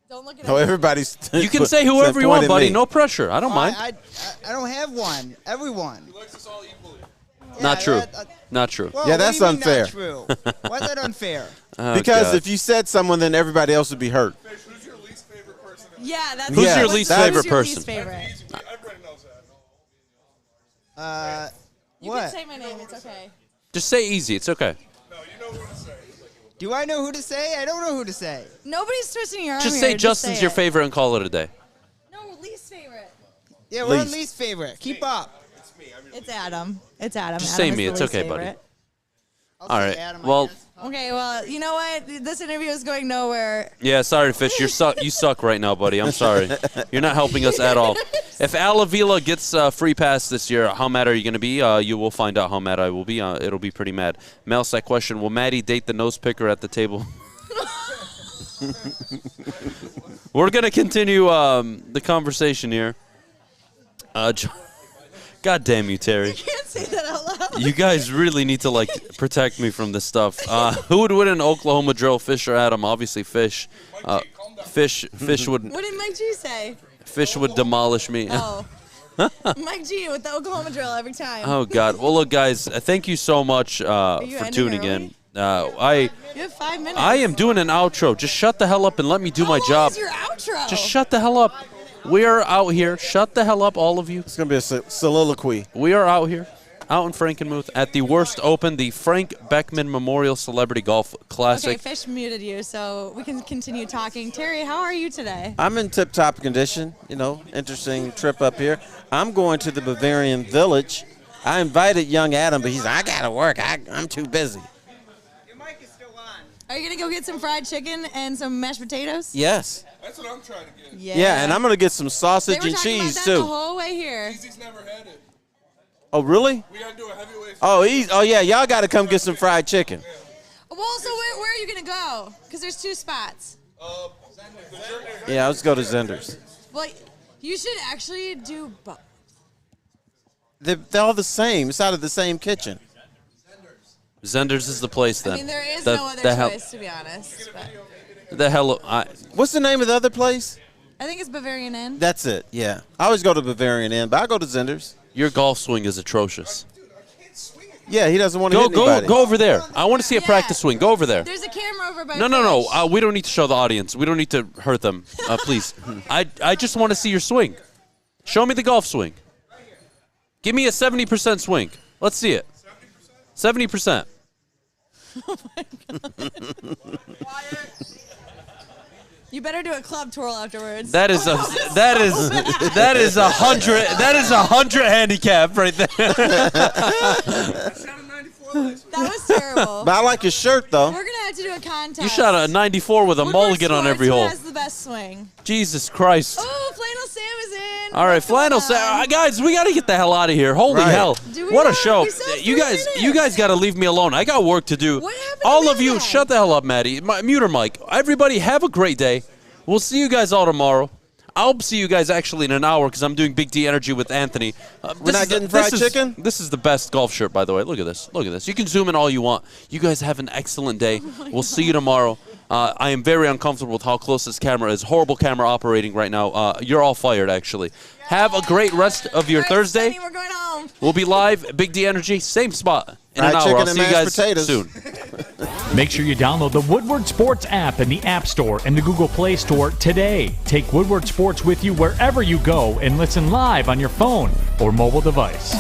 Don't look at No, everybody's. You can say whoever you want, buddy. No pressure. I don't mind. I don't have one. Everyone. He likes us all equally. Not true. Not true. Well, Yeah, what do that's you mean unfair. Not true? Why is that unfair? Oh, Because God. if you said someone, then everybody else would be hurt. Fish, who's your least favorite person? Yeah, that's Who's Yeah, your least that's- favorite Who's your least person? favorite? Everybody knows that. You What? can say my name. It's okay. Just say easy. It's okay. No, you know what to say. Do I know who to say? I don't know who to say. Nobody's twisting your arm Just here. say Justin's your favorite and call it a day. No, least favorite. Yeah, we're on Least. least favorite. Keep up. It's Adam. It's Adam. Just Adam say me. is It's the least okay, buddy. favorite. All right. Well, Okay, well, you know what? This interview is going nowhere. yeah, sorry, Fish. You suck right now, buddy. I'm sorry. You're not helping us at all. If Avila gets free pass this year, how mad are you going to be? You will find out how mad I will be. It'll be pretty mad. Mouse, that question, will Maddie date the nose picker at the table? We're going to continue the conversation here. God damn you, Terry. You can't say that out loud. You guys really need to, protect me from this stuff. Who would win an Oklahoma drill, Fish or Adham? Obviously, Fish. Fish would... What did Mike G say? Fish would demolish me. Oh. Mike G with the Oklahoma drill every time. Oh, God. Well, look, guys, thank you so much you for ending tuning early? in. You have 5 minutes. I am doing an outro. Just shut the hell up and let me do my job. What is your outro? Just shut the hell up. We are out here. Shut the hell up, all of you. It's going to be a soliloquy. We are out here, out in Frankenmuth, at the Worst Open, the Frank Beckman Memorial Celebrity Golf Classic. Okay, Fish muted you, so we can continue talking. Terry, how are you today? I'm in tip-top condition. Interesting trip up here. I'm going to the Bavarian Village. I invited young Adam, but he's like, I got to work. I'm too busy. Are you going to go get some fried chicken and some mashed potatoes? Yes. That's what I'm trying to get. Yeah, and I'm going to get some sausage They were and talking cheese, about that too. the whole way here. Easy's never had it. Oh, really? We got to do a heavyweight. Oh, yeah, y'all got to come get some fried chicken. Well, so where are you going to go? Because there's 2 spots. Yeah, let's go to Zender's. Well, you should actually do both. They're all the same. It's out of the same kitchen. Zender's is the place, then. I mean, there is no other choice, to be honest. But The hell... What's the name of the other place? I think it's Bavarian Inn. That's it, yeah. I always go to Bavarian Inn, but I go to Zender's. Your golf swing is atrocious. Yeah, he doesn't want to hit anybody. Go over there. I want to see a practice swing. Go over there. There's a camera over by No. We don't need to show the audience. We don't need to hurt them. Please. I just want to see your swing. Show me the golf swing. Give me a 70% swing. Let's see it. 70%. Oh my God. You better do a club twirl afterwards. That is 100 handicap right there. That was terrible. But I like his shirt, though. We're going to have to do a contest. You shot a 94 with a mulligan on every Who hole. has the best swing? Jesus Christ. Oh, Flannel Sam is in. All right, Flannel Sam. Guys, we got to get the hell out of here. Holy hell. What a show. You guys got to leave me alone. I got work to do. What happened All of you, shut the hell up, Maddie. Mute her mic. Everybody, have a great day. We'll see you guys all tomorrow. I'll see you guys actually in an hour because I'm doing Big D Energy with Anthony. We're not getting fried chicken? This is the best golf shirt, by the way. Look at this. Look at this. You can zoom in all you want. You guys have an excellent day. We'll see you tomorrow. I am very uncomfortable with how close this camera is. Horrible camera operating right now. You're all fired, actually. Have a great rest of your Thursday. We're going home. We'll be live, Big D Energy, same spot in an Fried hour. chicken I'll and see you mashed guys potatoes. soon. Make sure you download the Woodward Sports app in the App Store and the Google Play Store today. Take Woodward Sports with you wherever you go and listen live on your phone or mobile device.